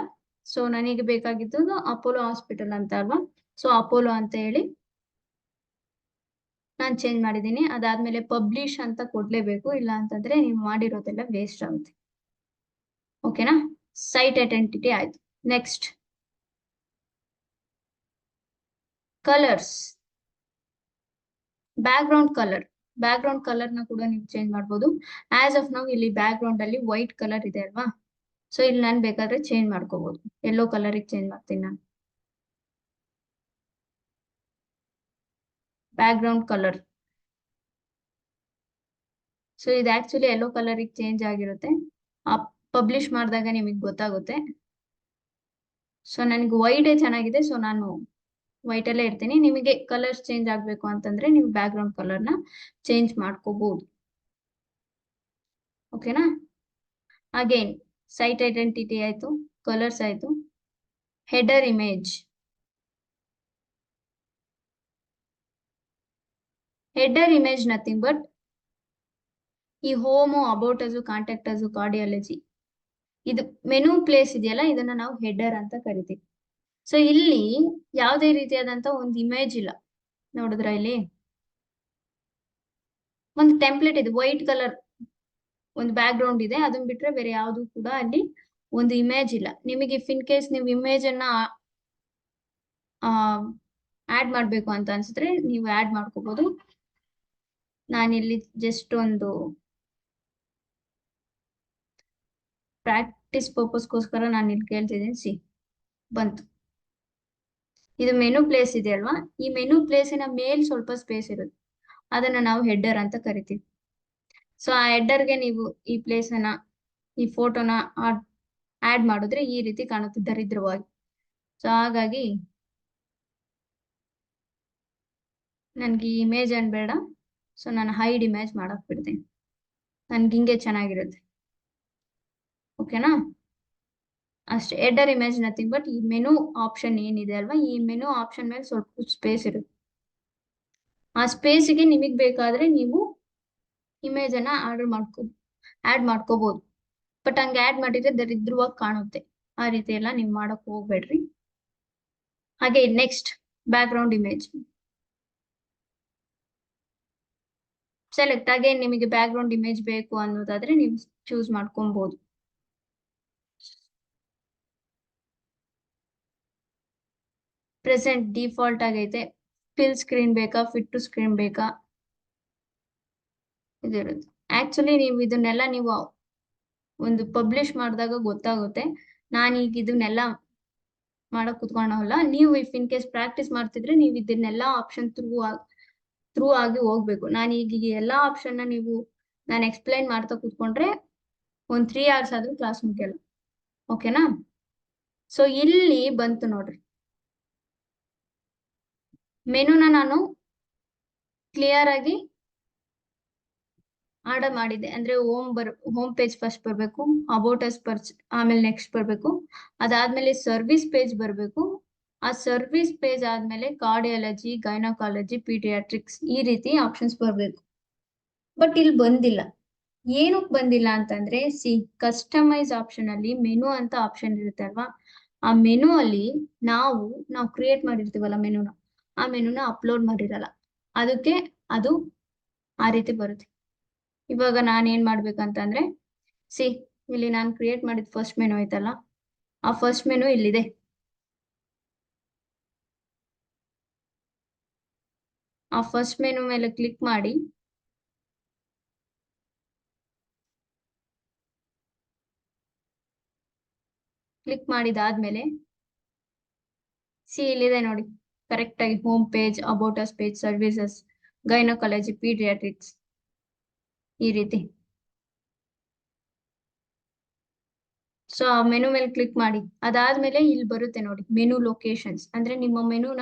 ಸೊ ನನಗೆ ಬೇಕಾಗಿದ್ದು ಅಪೋಲೋ ಹಾಸ್ಪಿಟಲ್ ಅಂತ ಅಲ್ವಾ, ಸೊ ಅಪೋಲೋ ಅಂತ ಹೇಳಿ ನಾನು ಚೇಂಜ್ ಮಾಡಿದ್ದೀನಿ. ಅದಾದ್ಮೇಲೆ ಪಬ್ಲಿಷ್ ಅಂತ ಕೊಡ್ಲೇಬೇಕು, ಇಲ್ಲ ಅಂತಂದ್ರೆ ನೀವು ಮಾಡಿರೋದೆಲ್ಲ ವೇಸ್ಟ್ ಆಗುತ್ತೆ. ಓಕೆನಾ? ಸೈಟ್ ಐಡೆಂಟಿಟಿ ಆಯ್ತು. Next colours, back ground colour ನ ಕೂಡ ನೀವು ಚೇಂಜ್ ಮಾಡ್ಬೋದು. ಆಸ್ ಆಫ್ ನಾವು ಇಲ್ಲಿ ಬ್ಯಾಕ್ ಗ್ರೌಂಡ್ ಅಲ್ಲಿ ವೈಟ್ ಕಲರ್ ಇದೆ ಅಲ್ವಾ, ಸೊ ಇಲ್ಲಿ ನಾನು ಬೇಕಾದ್ರೆ ಚೇಂಜ್ ಮಾಡ್ಕೋಬಹುದು. ಯೆಲ್ಲೋ ಕಲರ್ ಚೇಂಜ್ ಮಾಡ್ತೀನಿ ನಾನು. ಬ್ಯಾಕ್ ಗ್ರೌಂಡ್ ಕಲರ್, ಸೊ ಇದು ಆಕ್ಚುಲಿ ಯೆಲ್ಲೋ ಕಲರ್ ಚೇಂಜ್ ಆಗಿರುತ್ತೆ, ಪಬ್ಲಿಷ್ ಮಾಡಿದಾಗ ನಿಮಗೆ ಗೊತ್ತಾಗುತ್ತೆ. ಸೊ ನನಗೆ ವೈಟೇ ಚೆನ್ನಾಗಿದೆ, ಸೊ ನಾನು ವೈಟ್ ಅಲ್ಲೇ ಇರ್ತೀನಿ. ನಿಮಗೆ ಕಲರ್ಸ್ ಚೇಂಜ್ ಆಗ್ಬೇಕು ಅಂತಂದ್ರೆ ನೀವು ಬ್ಯಾಕ್ ಗ್ರೌಂಡ್ ಕಲರ್ ನ ಚೇಂಜ್ ಮಾಡ್ಕೋಬಹುದು. ಓಕೆನಾ? ಅಗೇನ್ ಸೈಟ್ ಐಡೆಂಟಿಟಿ ಆಯ್ತು, ಕಲರ್ಸ್ ಆಯ್ತು. ಹೆಡರ್ ಇಮೇಜ್ ನಥಿಂಗ್ ಬಟ್ ಈ home, about us, contact us, cardiology, ಇದು ಮೆನು ಪ್ಲೇಸ್ ಇದೆಯಲ್ಲ, ಇದನ್ನ ನಾವು ಹೆಡರ್ ಅಂತ ಕರಿತೀವಿ. ಸೊ ಇಲ್ಲಿ ಯಾವುದೇ ರೀತಿಯಾದಂತ ಒಂದು ಇಮೇಜ್ ಇಲ್ಲ, ನೋಡಿದ್ರ ಇಲ್ಲಿ ಒಂದು ಟೆಂಪ್ಲೇಟ್ ಇದೆ, ವೈಟ್ ಕಲರ್ ಒಂದು ಬ್ಯಾಕ್ ಗ್ರೌಂಡ್ ಇದೆ, ಅದನ್ನ ಬಿಟ್ರೆ ಬೇರೆ ಯಾವುದು ಕೂಡ ಅಲ್ಲಿ ಒಂದು ಇಮೇಜ್ ಇಲ್ಲ. ನಿಮಗೆ ಇಫ್ ಇನ್ ಕೇಸ್ ನೀವು ಇಮೇಜ್ ಅನ್ನ ಆಡ್ ಮಾಡ್ಬೇಕು ಅಂತ ಅನ್ಸಿದ್ರೆ ನೀವು ಆಡ್ ಮಾಡ್ಕೋಬಹುದು. ನಾನಿಲ್ಲಿ ಜಸ್ಟ್ ಒಂದು ಪ್ರಾಕ್ಟೀಸ್ ಪರ್ಪಸ್ಗೋಸ್ಕರ ನಾನು ಇಲ್ಲಿ ಕೇಳ್ತಿದ್ದೀನಿ. ಸಿ ಬಂತು, ಇದು ಮೆನು ಪ್ಲೇಸ್ ಇದೆ ಅಲ್ವಾ, ಈ ಮೆನು ಪ್ಲೇಸಿನ ಮೇಲ್ ಸ್ವಲ್ಪ ಸ್ಪೇಸ್ ಇರುತ್ತೆ, ಅದನ್ನ ನಾವು ಹೆಡರ್ ಅಂತ ಕರಿತೀವಿ. ಸೊ ಆ ಹೆಡರ್ಗೆ ನೀವು ಈ ಪ್ಲೇಸ್ ಅನ್ನ, ಈ ಫೋಟೋನ ಆಡ್ ಮಾಡಿದ್ರೆ ಈ ರೀತಿ ಕಾಣುತ್ತೆ ದರಿದ್ರವಾಗಿ. ಸೊ ಹಾಗಾಗಿ ನನ್ಗೆ ಈ ಇಮೇಜ್ ಅನ್ ಬೇಡ, ಸೊ ನಾನು ಹೈಡ್ ಇಮೇಜ್ ಮಾಡಕ್ ಬಿಡ್ತೀನಿ, ನನ್ಗೆ ಹಿಂಗೆ ಚೆನ್ನಾಗಿರುತ್ತೆ. ಓಕೆನಾ? ಅಷ್ಟೇ. ಹೆಡರ್ ಇಮೇಜ್ ನಥಿಂಗ್ ಬಟ್ ಈ ಮೆನು ಆಪ್ಷನ್ ಏನಿದೆ ಅಲ್ವಾ, ಈ ಮೆನು ಆಪ್ಷನ್ ಮೇಲೆ ಸ್ವಲ್ಪ ಸ್ಪೇಸ್ ಇರುತ್ತೆ. ಆ ಸ್ಪೇಸ್ಗೆ ನಿಮಗ್ ಬೇಕಾದ್ರೆ ನೀವು ಇಮೇಜ್ ಅನ್ನ ಆಡ್ ಮಾಡ್ಕೋಬಹುದು. ಬಟ್ ಹಂಗೆ ಆಡ್ ಮಾಡಿದ್ರೆ ದರಿದ್ರವಾಗಿ ಕಾಣುತ್ತೆ, ಆ ರೀತಿ ಎಲ್ಲ ನೀವು ಮಾಡಕ್ ಹೋಗ್ಬೇಡ್ರಿ. ಹಾಗೆ next back ground image select. Again ನಿಮಗೆ ಬ್ಯಾಕ್ ಗ್ರೌಂಡ್ ಇಮೇಜ್ ಬೇಕು ಅನ್ನೋದಾದ್ರೆ ನೀವು ಚೂಸ್ ಮಾಡ್ಕೊಬಹುದು. ಪ್ರೆಸೆಂಟ್ ಡಿಫಾಲ್ಟ್ ಆಗೈತೆ. ಫಿಲ್ ಸ್ಕ್ರೀನ್ ಬೇಕಾ, ಫಿಟ್ ಟು ಸ್ಕ್ರೀನ್ ಬೇಕಾ, ಇದಿರುತ್ತೆ. ಆಕ್ಚುಲಿ ನೀವು ಇದನ್ನೆಲ್ಲ ನೀವು ಒಂದು ಪಬ್ಲಿಷ್ ಮಾಡಿದಾಗ ಗೊತ್ತಾಗುತ್ತೆ. ನಾನೀಗ ಇದನ್ನೆಲ್ಲ ಮಾಡಕ್ ಕುತ್ಕೊಳ್ಳೋಲ್ಲ. ನೀವು ಇಫ್ ಇನ್ ಕೇಸ್ ಪ್ರಾಕ್ಟೀಸ್ ಮಾಡ್ತಿದ್ರೆ ನೀವು ಇದನ್ನೆಲ್ಲ ಆಪ್ಷನ್ ಥ್ರೂ ಆಗಿ ಹೋಗ್ಬೇಕು. ನಾನು ಈಗ ಎಲ್ಲಾ ಆಪ್ಷನ್ ನೀವು ನಾನು ಎಕ್ಸ್ಪ್ಲೈನ್ ಮಾಡ್ತಾ ಕೂತ್ಕೊಂಡ್ರೆ ಒಂದು 3 hours ಆದ್ರೂ ಕ್ಲಾಸ್ ಮುಗಿಯಲ್ಲ. ಓಕೆನಾ? ಸೊ ಇಲ್ಲಿ ಬಂತು ನೋಡ್ರಿ, ಮೆನುನ ನಾನು ಕ್ಲಿಯರ್ ಆಗಿ ಆರ್ಡರ್ ಮಾಡಿದ್ದೆ. ಅಂದ್ರೆ ಹೋಮ್ ಪೇಜ್ ಫಸ್ಟ್ ಬರಬೇಕು, ಅಬೌಟ್ ಅಸ್ ಆಮೇಲೆ ನೆಕ್ಸ್ಟ್ ಬರಬೇಕು, ಅದಾದ್ಮೇಲೆ ಸರ್ವಿಸ್ ಪೇಜ್ ಬರಬೇಕು, ಆ ಸರ್ವಿಸ್ ಪೇಜ್ ಆದ್ಮೇಲೆ ಕಾರ್ಡಿಯಾಲಜಿ, ಗೈನಕಾಲಜಿ, ಪೀಡಿಯಾಟ್ರಿಕ್ಸ್ ಈ ರೀತಿ ಆಪ್ಷನ್ಸ್ ಬರಬೇಕು. ಬಟ್ ಇಲ್ಲಿ ಬಂದಿಲ್ಲ. ಏನಕ್ಕೆ ಬಂದಿಲ್ಲ ಅಂತಂದ್ರೆ, ಕಸ್ಟಮೈಸ್ ಆಪ್ಷನ್ ಅಲ್ಲಿ ಮೆನು ಅಂತ ಆಪ್ಷನ್ ಇರುತ್ತೆ ಅಲ್ವಾ, ಆ ಮೆನು ಅಲ್ಲಿ ನಾವು ಕ್ರಿಯೇಟ್ ಮಾಡಿರ್ತೀವಲ್ಲ ಮೆನುನ, ಆ ಮೆನುನ ಅಪ್ಲೋಡ್ ಮಾಡಿರಲ್ಲ. ಅದಕ್ಕೆ ಅದು ಆ ರೀತಿ ಬರುತ್ತೆ. ಇವಾಗ ನಾನು ಏನ್ ಮಾಡ್ಬೇಕಂತಂದ್ರೆ, ಇಲ್ಲಿ ನಾನು ಕ್ರಿಯೇಟ್ ಮಾಡಿದ ಫಸ್ಟ್ ಮೆನು ಐತಲ್ಲ, ಆ ಫಸ್ಟ್ ಮೆನು ಇಲ್ಲಿದೆ. ಆ ಫಸ್ಟ್ ಮೆನು ಮೇಲೆ ಕ್ಲಿಕ್ ಮಾಡಿ ಮಾಡಿದಾದ್ಮೇಲೆ ಇಲ್ಲಿದೆ ನೋಡಿ, ಕರೆಕ್ಟ್ ಆಗಿ home page, about us page, services, gynaecology, paediatrics ಈ ರೀತಿ. ಸೊ ಆ ಮೆನು ಮೇಲೆ ಕ್ಲಿಕ್ ಮಾಡಿ. ಅದಾದ್ಮೇಲೆ ಇಲ್ಲಿ ಬರುತ್ತೆ ನೋಡಿ, ಮೆನು ಲೊಕೇಶನ್ಸ್. ಅಂದ್ರೆ ನಿಮ್ಮ ಮೆನುನ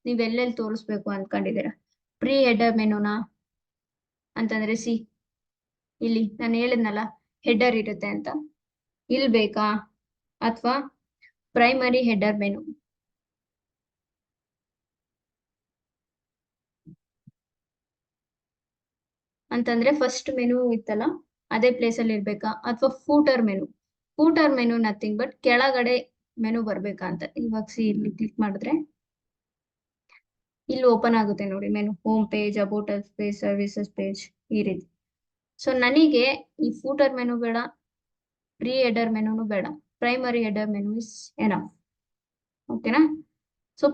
ನೀವ್ ಎಲ್ಲೆಲ್ಲಿ ತೋರಿಸ್ಬೇಕು ಅನ್ಕೊಂಡಿದ್ದೀರಾ. ಪ್ರೀ ಹೆಡರ್ ಮೆನುನಾ ಅಂತಂದ್ರೆ ಇಲ್ಲಿ ನಾನು ಹೇಳಿದ್ನಲ್ಲ ಹೆಡರ್ ಇರುತ್ತೆ ಅಂತ, ಇಲ್ಲಿ ಬೇಕಾ, ಅಥವಾ ಪ್ರೈಮರಿ ಹೆಡರ್ ಮೆನು ಅಂತಂದ್ರೆ ಫಸ್ಟ್ ಮೆನು ಇತ್ತಲ್ಲ ಅದೇ ಪ್ಲೇಸ್ ಅಲ್ಲಿ ಇರ್ಬೇಕಾ, ಅಥವಾ ಫೂಟರ್ ಮೆನು ನಥಿಂಗ್ ಬಟ್ ಕೆಳಗಡೆ ಮೆನು ಬರ್ಬೇಕಾ ಅಂತ. ಇವಾಗ ಇಲ್ಲಿ ಕ್ಲಿಕ್ ಮಾಡಿದ್ರೆ ಇಲ್ಲಿ ಓಪನ್ ಆಗುತ್ತೆ ನೋಡಿ menu, home page, about us page, services page ಈ ರೀತಿ. ಸೊ ನನಗೆ ಈ ಫೂಟರ್ ಮೆನು ಬೇಡ, ಪ್ರೀ ಹೆಡರ್ ಮೆನುನು ಬೇಡ, primary header menu is enough. ಓಕೆನಾ? ಸೊ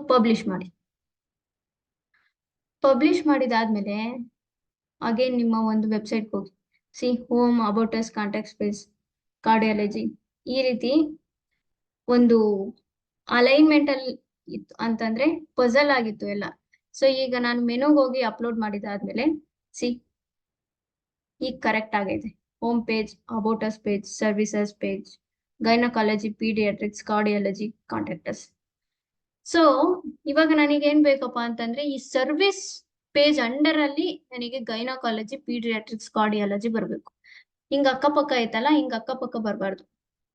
ಪಬ್ಲಿಷ್ ಮಾಡಿದಾದ್ಮೇಲೆ ಅಗೇನ್ ನಿಮ್ಮ ಒಂದು ವೆಬ್ಸೈಟ್ ಹೋಗಿ home, about us, contact space, cardiology ಈ ರೀತಿ ಒಂದು ಅಲೈನ್ಮೆಂಟ್ ಅಲ್ಲಿ ಇತ್ತು ಅಂತಂದ್ರೆ ಪಜಲ್ ಆಗಿತ್ತು ಎಲ್ಲ. ಸೊ ಈಗ ನಾನು ಮೆನುಗೆ ಹೋಗಿ ಅಪ್ಲೋಡ್ ಮಾಡಿದಾದ್ಮೇಲೆ ಈಗ ಕರೆಕ್ಟ್ ಆಗೈತೆ. Home page, about us page, services page, gynaecology, paediatrics, cardiology, contacts. So ಇವಾಗ ನನಗೆ ಏನ್ ಬೇಕಪ್ಪ ಅಂತಂದ್ರೆ, ಈ ಸರ್ವಿಸ್ ಪೇಜ್ ಅಂಡರ್ ಅಲ್ಲಿ ನನಗೆ ಗೈನಕಾಲಜಿ, ಪೀಡಿಯಾಟ್ರಿಕ್ಸ್, ಕಾರ್ಡಿಯಾಲಜಿ ಬರ್ಬೇಕು. ಹಿಂಗ ಅಕ್ಕಪಕ್ಕ ಐತಲ್ಲ, ಹಿಂಗ ಅಕ್ಕಪಕ್ಕ ಬರಬಾರ್ದು.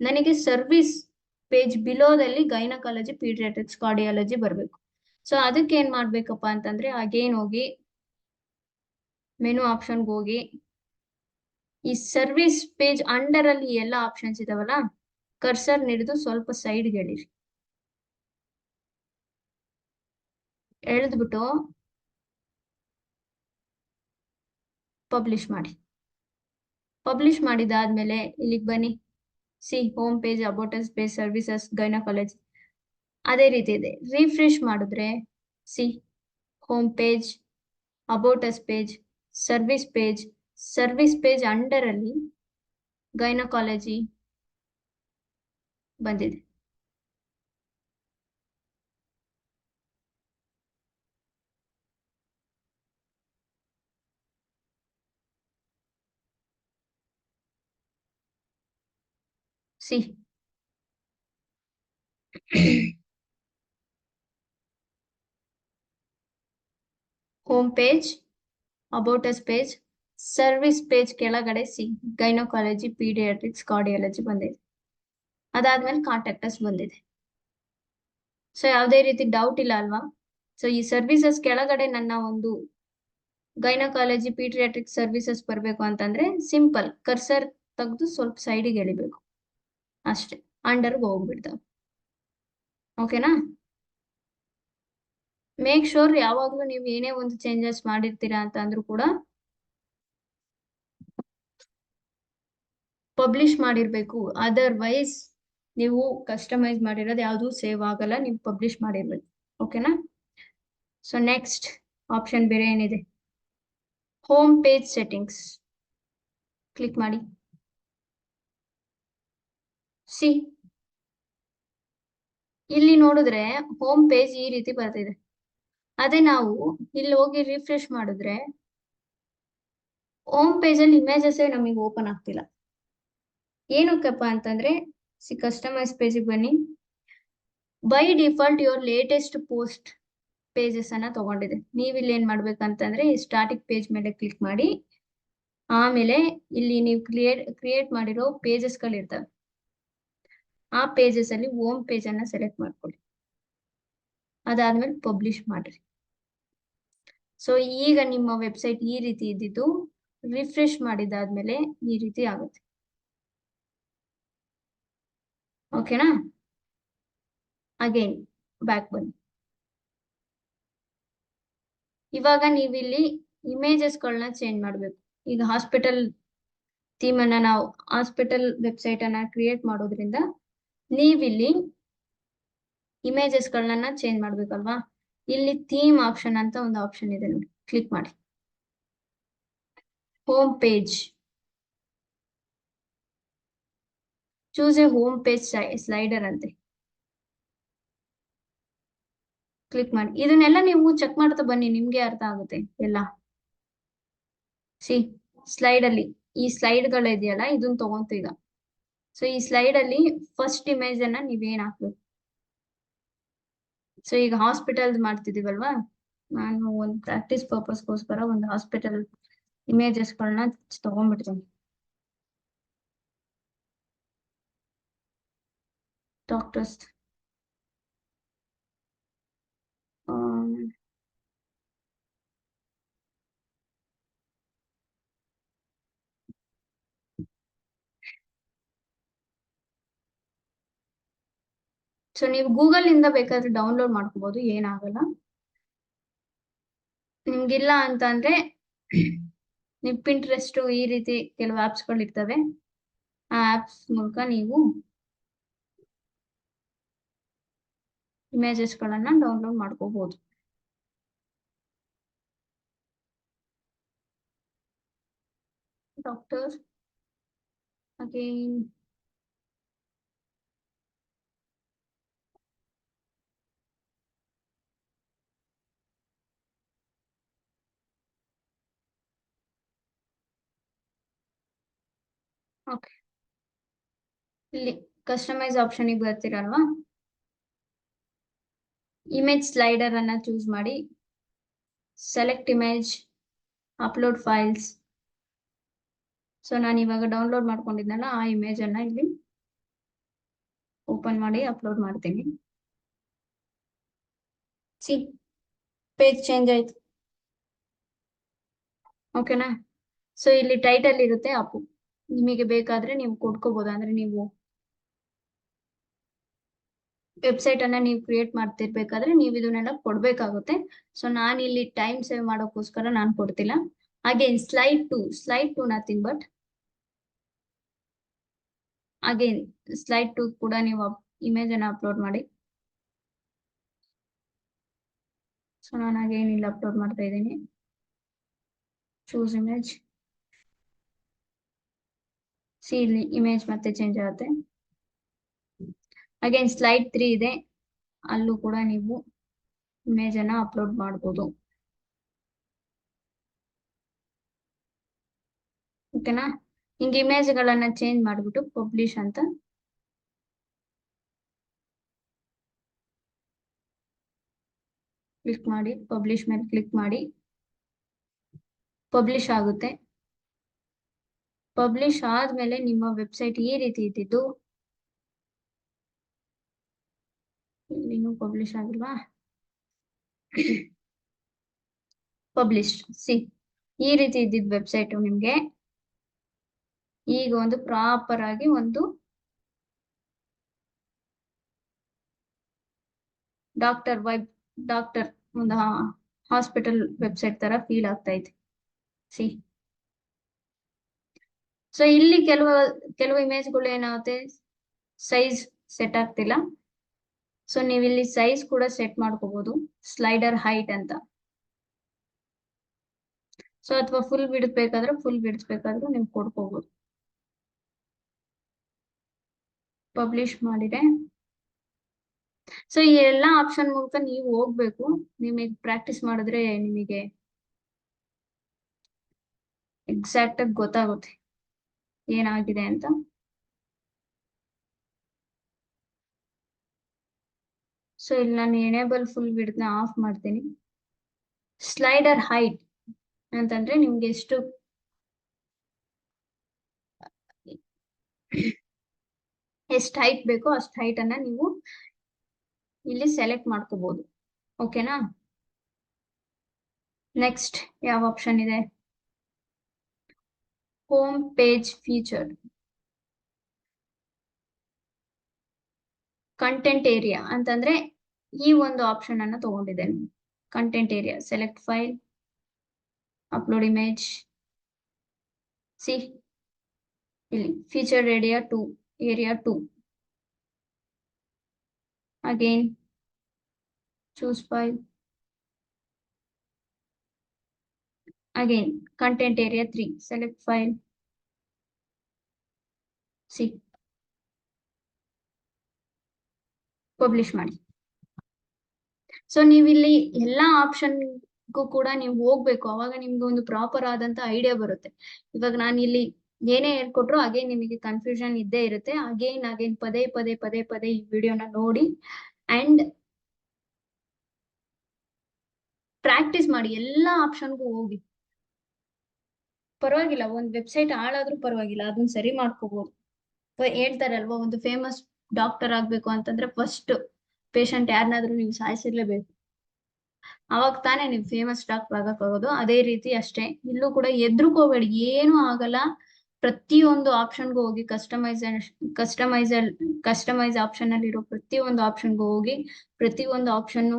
ನನಗೆ ಸರ್ವಿಸ್ ಪೇಜ್ ಬಿಲೋದಲ್ಲಿ ಗೈನಕಾಲಜಿ, ಪೀಡಿಯಾಟ್ರಿಕ್ಸ್, ಕಾರ್ಡಿಯಾಲಜಿ ಬರ್ಬೇಕು. ಸೊ ಅದಕ್ಕೆ ಏನ್ ಮಾಡ್ಬೇಕಪ್ಪ ಅಂತಂದ್ರೆ, ಅಗೇನ್ ಹೋಗಿ ಮೆನು ಆಪ್ಷನ್ಗೆ ಹೋಗಿ ಈ ಸರ್ವಿಸ್ ಪೇಜ್ ಅಂಡರ್ ಅಲ್ಲಿ ಎಲ್ಲ ಆಪ್ಷನ್ಸ್ ಇದಾವಲ್ಲ, ಕರ್ಸರ್ ಹಿಡಿದು ಸ್ವಲ್ಪ ಸೈಡ್ಗೆ ಎಳೆದ್ಬಿಟ್ಟು ಪಬ್ಲಿಷ್ ಮಾಡಿದಾದ್ಮೇಲೆ ಇಲ್ಲಿಗೆ ಬನ್ನಿ. Home page, about us page, services, gynaecology ಅದೇ ರೀತಿ ಇದೆ. ರಿಫ್ರೆಶ್ ಮಾಡಿದ್ರೆ home page, about us page, service page under ಅಲ್ಲಿ ಗೈನಕಾಲಜಿ ಬಂದಿದೆ. Home page, about us page, service page ಕೆಳಗಡೆ ಗೈನಕಾಲಜಿ, ಪೀಡಿಯಾಟ್ರಿಕ್ಸ್, ಕಾರ್ಡಿಯಾಲಜಿ ಬಂದಿದೆ. ಅದಾದ್ಮೇಲೆ ಕಾಂಟ್ಯಾಕ್ಟಸ್ ಬಂದಿದೆ. ಸೊ ಯಾವುದೇ ರೀತಿ ಡೌಟ್ ಇಲ್ಲ ಅಲ್ವಾ? ಸೊ ಈ ಸರ್ವಿಸಸ್ ಕೆಳಗಡೆ ನನ್ನ ಒಂದು ಗೈನಕಾಲಜಿ, ಪೀಡಿಯಾಟ್ರಿಕ್ಸ್ ಸರ್ವಿಸಸ್ ಬರ್ಬೇಕು ಅಂತಂದ್ರೆ ಸಿಂಪಲ್ ಕರ್ಸರ್ ತೆಗೆದು ಸ್ವಲ್ಪ ಸೈಡಿಗೆ ಎಳಿಬೇಕು ಅಷ್ಟೇ, ಅಂಡರ್ಗೆ ಹೋಗ್ಬಿಡ್ತಾವ. ಓಕೆನಾ? ಮೇಕ್ ಶೋರ್ ಯಾವಾಗ್ಲೂ ನೀವು ಏನೇ ಒಂದು ಚೇಂಜಸ್ ಮಾಡಿರ್ತೀರಾ ಅಂತ ಅಂದ್ರೂ ಕೂಡ ಪಬ್ಲಿಷ್ ಮಾಡಿರ್ಬೇಕು. ಅದರ್ವೈಸ್ ನೀವು ಕಸ್ಟಮೈಸ್ ಮಾಡಿರೋದು ಯಾವುದು ಸೇವ್ ಆಗಲ್ಲ, ನೀವು ಪಬ್ಲಿಷ್ ಮಾಡಿರ್ಬೇಕು. ಓಕೆನಾ? ಸೊ ನೆಕ್ಸ್ಟ್ ಆಪ್ಷನ್ ಬೇರೆ ಏನಿದೆ, ಹೋಮ್ ಪೇಜ್ ಸೆಟ್ಟಿಂಗ್ಸ್ ಕ್ಲಿಕ್ ಮಾಡಿ. ಇಲ್ಲಿ ನೋಡಿದ್ರೆ ಹೋಮ್ ಪೇಜ್ ಈ ರೀತಿ ಬರ್ತಿದೆ. ಅದೇ ನಾವು ಇಲ್ಲಿ ಹೋಗಿ ರಿಫ್ರೆಶ್ ಮಾಡಿದ್ರೆ ಹೋಮ್ ಪೇಜ್ ಅಲ್ಲಿ ಇಮೇಜಸ್ ನಮಗೆ ಓಪನ್ ಆಗ್ತಿಲ್ಲ. ಏನಕ್ಕಪ್ಪ ಅಂತಂದ್ರೆ ಕಸ್ಟಮೈಸ್ ಪೇಜಿಗೆ ಬನ್ನಿ. By default your latest post pages ಅನ್ನ ತಗೊಂಡಿದೆ. ನೀವು ಇಲ್ಲಿ ಏನ್ ಮಾಡ್ಬೇಕಂತಂದ್ರೆ ಈ ಸ್ಟಾರ್ಟಿಂಗ್ ಪೇಜ್ ಮೇಲೆ ಕ್ಲಿಕ್ ಮಾಡಿ, ಆಮೇಲೆ ಇಲ್ಲಿ ನೀವು ಕ್ರಿಯೇಟ್ ಮಾಡಿರೋ ಪೇಜಸ್ ಗಳಿರ್ತವೆ. ಆ ಪೇಜಸ್ ಅಲ್ಲಿ ಹೋಮ್ ಪೇಜ್ ಅನ್ನ ಸೆಲೆಕ್ಟ್ ಮಾಡ್ಕೊಳ್ಳಿ. ಅದಾದ್ಮೇಲೆ ಪಬ್ಲಿಷ್ ಮಾಡ್ರಿ. ಸೊ ಈಗ ನಿಮ್ಮ ವೆಬ್ಸೈಟ್ ಈ ರೀತಿ ಇದ್ದಿದ್ದು ರಿಫ್ರೆಶ್ ಮಾಡಿದಾದ್ಮೇಲೆ ಈ ರೀತಿ ಆಗುತ್ತೆ. ಓಕೆನಾ? ಅಗೇನ್ ಬ್ಯಾಕ್ ಬನ್ನಿ. ಇವಾಗ ನೀವಿಲ್ಲಿ ಇಮೇಜಸ್ಗಳನ್ನ ಚೇಂಜ್ ಮಾಡ್ಬೇಕು. ಈಗ ಹಾಸ್ಪಿಟಲ್ ಥೀಮ್ ಅನ್ನ ನಾವು ಹಾಸ್ಪಿಟಲ್ ವೆಬ್ಸೈಟ್ ಅನ್ನ ಕ್ರಿಯೇಟ್ ಮಾಡೋದ್ರಿಂದ ನೀವಿಲ್ಲಿ ಇಮೇಜಸ್ಗಳನ್ನ ಚೇಂಜ್ ಮಾಡ್ಬೇಕಲ್ವಾ? ಇಲ್ಲಿ ಥೀಮ್ ಆಪ್ಷನ್ ಅಂತ ಒಂದು ಆಪ್ಷನ್ ಇದೆ ನೋಡಿ, ಕ್ಲಿಕ್ ಮಾಡಿ. Home page, choose A home page slider ಅಂತೆ ಕ್ಲಿಕ್ ಮಾಡಿ. ಇದನ್ನೆಲ್ಲ ನೀವು ಚೆಕ್ ಮಾಡ್ತಾ ಬನ್ನಿ, ನಿಮ್ಗೆ ಅರ್ಥ ಆಗುತ್ತೆ ಎಲ್ಲ. ಸಿ ಸ್ಲೈಡ್ ಅಲ್ಲಿ ಈ ಸ್ಲೈಡ್ ಗಳಿದೆಯಲ್ಲ, ಇದನ್ನ ತಗೊಂತು ಈಗ. ಸೊ ಈ ಸ್ಲೈಡ್ ಅಲ್ಲಿ ಫಸ್ಟ್ ಇಮೇಜ್ ಅನ್ನ ನೀವೇನ್ ಹಾಕ್ಬೇಕು. ಸೊ ಈಗ ಹಾಸ್ಪಿಟಲ್ ಮಾಡ್ತಿದೀವಲ್ವಾ, ನಾನು ಒಂದು ಪ್ರಾಕ್ಟೀಸ್ ಪರ್ಪಸ್ಗೋಸ್ಕರ ಒಂದು ಹಾಸ್ಪಿಟಲ್ ಇಮೇಜಸ್ಗಳನ್ನ ತಗೊಂಡ್ಬಿಡ್ತೀನಿ. ಡಾಕ್ಟರ್ಸ್ ಸೊ ನೀವು ಗೂಗಲ್ ಇಂದ ಬೇಕಾದ್ರೆ ಡೌನ್ಲೋಡ್ ಮಾಡ್ಕೋಬಹುದು, ಏನಾಗಲ್ಲ. ನಿಮ್ಗಿಲ್ಲ ಅಂತ ಅಂದ್ರೆ ನೀವು ಪಿಂಟ್ರೆಸ್ಟ್ ಈ ರೀತಿ ಕೆಲವು ಆಪ್ಸ್ ಗಳು ಇರ್ತವೆ, ಆ ಆಪ್ಸ್ ಮೂಲಕ ನೀವು ಇಮೇಜಸ್ ಗಳನ್ನ ಡೌನ್ಲೋಡ್ ಮಾಡ್ಕೋಬಹುದು. Doctor again okay. ಇಲ್ಲಿ ಕಸ್ಟಮೈಸ್ ಆಪ್ಷನ್ ಗೆ ಬರ್ತೀರಲ್ವಾ, ಇಮೇಜ್ ಸ್ಲೈಡರ್ ಅನ್ನ ಚೂಸ್ ಮಾಡಿ, select image, upload files. So ನಾನು ಇವಾಗ ಡೌನ್ಲೋಡ್ ಮಾಡ್ಕೊಂಡಿದ್ನಲ್ಲ ಆ ಇಮೇಜ್ ಅನ್ನ ಇಲ್ಲಿ ಓಪನ್ ಮಾಡಿ ಅಪ್ಲೋಡ್ ಮಾಡ್ತೀನಿ. ಸಿ ಪೇಜ್ ಚೇಂಜ್ ಆಯ್ತು. ಓಕೆನಾ? ಸೊ ಇಲ್ಲಿ ಟೈಟಲ್ ಇರುತ್ತೆ ಅಪ್ಪು, ನಿಮಗೆ ಬೇಕಾದ್ರೆ ನೀವು ಕೊಟ್ಕೋಬಹುದು. ಅಂದ್ರೆ ನೀವು ವೆಬ್ಸೈಟ್ ಅನ್ನ ನೀವು ಕ್ರಿಯೇಟ್ ಮಾಡ್ತಿರ್ಬೇಕಾದ್ರೆ ನೀವು ಇದನ್ನೆಲ್ಲ ಕೊಡ್ಬೇಕಾಗುತ್ತೆ. ಸೊ ನಾನು ಇಲ್ಲಿ ಟೈಮ್ ಸೇವ್ ಮಾಡೋಕ್ಕೋಸ್ಕರ ನಾನು ಕೊಡ್ತಿಲ್ಲ. Again slide to nothing but again slide to ಕೂಡ ನೀವು ಇಮೇಜ್ ಅನ್ನ ಅಪ್ಲೋಡ್ ಮಾಡಿ. ಸೊ ನಾನು ಅಗೇನ್ ಇಲ್ಲಿ ಅಪ್ಲೋಡ್ ಮಾಡ್ತಾ ಇದ್ದೀನಿ. Choose image. ಸಿ ಇಲ್ಲಿ ಇಮೇಜ್ ಮತ್ತೆ ಚೇಂಜ್ ಆಗುತ್ತೆ. ಅಗೇನ್ ಸ್ಲೈಡ್ 3 ಇದೆ, ಅಲ್ಲೂ ಕೂಡ ನೀವು ಇಮೇಜ್ ಅನ್ನ ಅಪ್ಲೋಡ್ ಮಾಡ್ಬೋದು. ಓಕೆನಾ? ಹಿಂಗೆ ಇಮೇಜ್ ಗಳನ್ನ ಚೇಂಜ್ ಮಾಡ್ಬಿಟ್ಟು ಪಬ್ಲಿಷ್ ಅಂತ ಕ್ಲಿಕ್ ಮಾಡಿ, ಪಬ್ಲಿಷ್ ಮೇಲೆ ಕ್ಲಿಕ್ ಮಾಡಿ, ಪಬ್ಲಿಷ್ ಆಗುತ್ತೆ. ಪಬ್ಲಿಷ್ ಆದ್ಮೇಲೆ ನಿಮ್ಮ ವೆಬ್ಸೈಟ್ ಈ ರೀತಿ ಇದ್ದಿದ್ದು, ಇನ್ನೂ ಪಬ್ಲಿಷ್ ಆಗಿಲ್ವಾ? ಪಬ್ಲಿಷ್. ಸಿ ಈ ರೀತಿ ಇದ್ದಿದ್ ವೆಬ್ಸೈಟ್ ನಿಮ್ಗೆ ಈಗ ಒಂದು ಪ್ರಾಪರ್ ಆಗಿ ಒಂದು ಡಾಕ್ಟರ್ ಒಂದು ಹಾಸ್ಪಿಟಲ್ ವೆಬ್ಸೈಟ್ ತರ ಫೀಲ್ ಆಗ್ತಾ ಇದೆ. ಸಿ ಸೊ ಇಲ್ಲಿ ಕೆಲವು ಇಮೇಜ್ಗಳು ಏನಾಗುತ್ತೆ, ಸೈಜ್ ಸೆಟ್ ಆಗ್ತಿಲ್ಲ. ಸೊ ನೀವು ಇಲ್ಲಿ ಸೈಜ್ ಕೂಡ ಸೆಟ್ ಮಾಡ್ಕೋಬಹುದು, ಸ್ಲೈಡರ್ ಹೈಟ್ ಅಂತ. ಸೊ ಅಥವಾ ಫುಲ್ ಬಿಡಿಸ್ಬೇಕಾದ್ರೆ ನೀವು ಕೊಡ್ಕೋಬಹುದು. ಪಬ್ಲಿಷ್ ಮಾಡಿದೆ. ಸೊ ಈ ಎಲ್ಲಾ ಆಪ್ಷನ್ ಮೂಲಕ ನೀವು ಹೋಗ್ಬೇಕು. ನಿಮಗೆ ಪ್ರಾಕ್ಟೀಸ್ ಮಾಡಿದ್ರೆ ನಿಮಗೆ ಎಕ್ಸಾಕ್ಟ್ ಆಗಿ ಗೊತ್ತಾಗುತ್ತೆ ಏನಾಗಿದೆ ಅಂತ. ಸೊ ಇಲ್ಲಿ ನಾನು ಎನೇಬಲ್ ಫುಲ್ ವಿಡ್ತ್ ನ ಆಫ್ ಮಾಡ್ತೀನಿ. ಸ್ಲೈಡರ್ ಹೈಟ್ ಅಂತಂದ್ರೆ ನಿಮ್ಗೆ ಎಷ್ಟು ಹೈಟ್ ಬೇಕೋ ಅಷ್ಟು ಹೈಟ್ ಅನ್ನ ನೀವು ಇಲ್ಲಿ ಸೆಲೆಕ್ಟ್ ಮಾಡ್ಕೋಬಹುದು. ಓಕೆನಾ? ನೆಕ್ಸ್ಟ್ ಯಾವ ಆಪ್ಷನ್ ಇದೆ? Home page feature. Content area ಅಂತಂದ್ರೆ ಈ ಒಂದು ಆಪ್ಷನ್ ಅನ್ನ ತಗೊಂಡಿದ್ದೇನೆ. Content area, select file, upload image. See ಇಲ್ಲಿ feature area 2 again choose file, again content area 3, select file, see, publish ಮಾಡಿ. ಸೊ ನೀವು ಇಲ್ಲಿ ಎಲ್ಲಾ ಆಪ್ಷನ್ಗೂ ಕೂಡ ನೀವು ಹೋಗ್ಬೇಕು, ಅವಾಗ ನಿಮ್ಗೆ ಒಂದು ಪ್ರಾಪರ್ ಆದಂತ ಐಡಿಯಾ ಬರುತ್ತೆ. ಇವಾಗ ನಾನು ಇಲ್ಲಿ ಏನೇ ಹೇಳ್ಕೊಟ್ರು ಅಗೇನ್ ನಿಮಗೆ ಕನ್ಫ್ಯೂಷನ್ ಇದ್ದೇ ಇರುತ್ತೆ. ಅಗೇನ್ ಪದೇ ಈ ವಿಡಿಯೋನ ನೋಡಿ ಅಂಡ್ ಪ್ರಾಕ್ಟೀಸ್ ಮಾಡಿ. ಎಲ್ಲಾ ಆಪ್ಷನ್ಗೂ ಹೋಗಿ, ಪರವಾಗಿಲ್ಲ ಒಂದ್ ವೆಬ್ಸೈಟ್ ಹಾಳಾದ್ರೂ ಪರವಾಗಿಲ್ಲ, ಅದನ್ನ ಸರಿ ಮಾಡ್ಕೋಬಹುದು. ಹೇಳ್ತಾರಲ್ವಾ, ಒಂದು ಫೇಮಸ್ ಡಾಕ್ಟರ್ ಆಗ್ಬೇಕು ಅಂತಂದ್ರೆ ಫಸ್ಟ್ ಪೇಷಂಟ್ ಯಾರನ್ನಾದ್ರೂ ನೀವು ಸಾಯಿಸಿರ್ಲೇಬೇಕು, ಅವಾಗ ತಾನೇ ನೀವು ಫೇಮಸ್ ಡಾಕ್ಟರ್ ಆಗಕ್ಕಾಗೋದು. ಅದೇ ರೀತಿ ಅಷ್ಟೇ ಇಲ್ಲೂ ಕೂಡ ಎದ್ರುಕೋಬೇಡಿ, ಏನು ಆಗಲ್ಲ. ಪ್ರತಿಯೊಂದು ಆಪ್ಷನ್ಗೂ ಹೋಗಿ, ಕಸ್ಟಮೈಸ್ ಆಪ್ಷನ್ ಅಲ್ಲಿ ಇರೋ ಪ್ರತಿಯೊಂದು ಆಪ್ಷನ್ಗೂ ಹೋಗಿ, ಪ್ರತಿಯೊಂದು ಆಪ್ಷನ್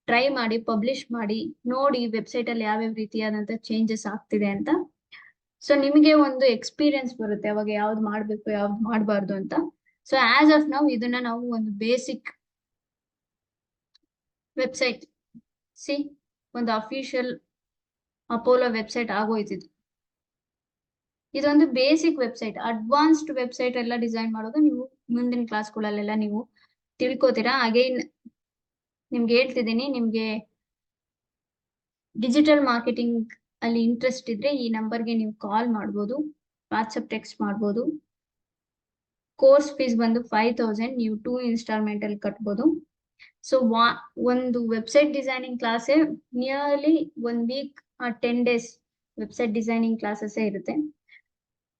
ಟ್ರೈ ಮಾಡಿ, ಪಬ್ಲಿಷ್ ಮಾಡಿ, ನೋಡಿ ವೆಬ್ಸೈಟ್ ಅಲ್ಲಿ ಯಾವ್ಯಾವ ರೀತಿಯಾದಂತ ಚೇಂಜಸ್ ಆಗ್ತಿದೆ ಅಂತ. ಸೊ ನಿಮಗೆ ಒಂದು ಎಕ್ಸ್ಪೀರಿಯನ್ಸ್ ಬರುತ್ತೆ ಅವಾಗ ಯಾವ್ದು ಮಾಡ್ಬೇಕು ಯಾವ್ದು ಮಾಡಬಾರ್ದು ಅಂತ. ಸೊ ಆಸ್ ಆಫ್ ನಾವು ಇದನ್ನ ನಾವು ಒಂದು ಬೇಸಿಕ್ ವೆಬ್ಸೈಟ್, ಸಿ ಒಂದು ಅಫಿಷಿಯಲ್ ಅಪೋಲೋ ವೆಬ್ಸೈಟ್ ಆಗೋಯ್ತಿದ್ದು. ಇದೊಂದು ಬೇಸಿಕ್ ವೆಬ್ಸೈಟ್. ಅಡ್ವಾನ್ಸ್ಡ್ ವೆಬ್ಸೈಟ್ ಎಲ್ಲ ಡಿಸೈನ್ ಮಾಡೋದು ನೀವು ಮುಂದಿನ ಕ್ಲಾಸ್ಗಳಲ್ಲೆಲ್ಲ ನೀವು ತಿಳ್ಕೊತೀರಾ. ಅಗೈನ್ ನಿಮ್ಗೆ ಹೇಳ್ತಿದ್ದೀನಿ, ನಿಮ್ಗೆ ಡಿಜಿಟಲ್ ಮಾರ್ಕೆಟಿಂಗ್ ಅಲ್ಲಿ ಇಂಟ್ರೆಸ್ಟ್ ಇದ್ರೆ ಈ ನಂಬರ್ಗೆ ನೀವು ಕಾಲ್ ಮಾಡ್ಬೋದು, ವಾಟ್ಸಪ್ ಟೆಕ್ಸ್ಟ್ ಮಾಡ್ಬೋದು. ಕೋರ್ಸ್ ಫೀಸ್ ಬಂದು 5000, ನೀವು 2 ಇನ್ಸ್ಟಾಲ್ಮೆಂಟ್ ಅಲ್ಲಿ ಕಟ್ಬೋದು. ಸೊ ಒಂದು ವೆಬ್ಸೈಟ್ ಡಿಸೈನಿಂಗ್ ಕ್ಲಾಸೇ nearly 1 week 10 days website designing classes ಇರುತ್ತೆ.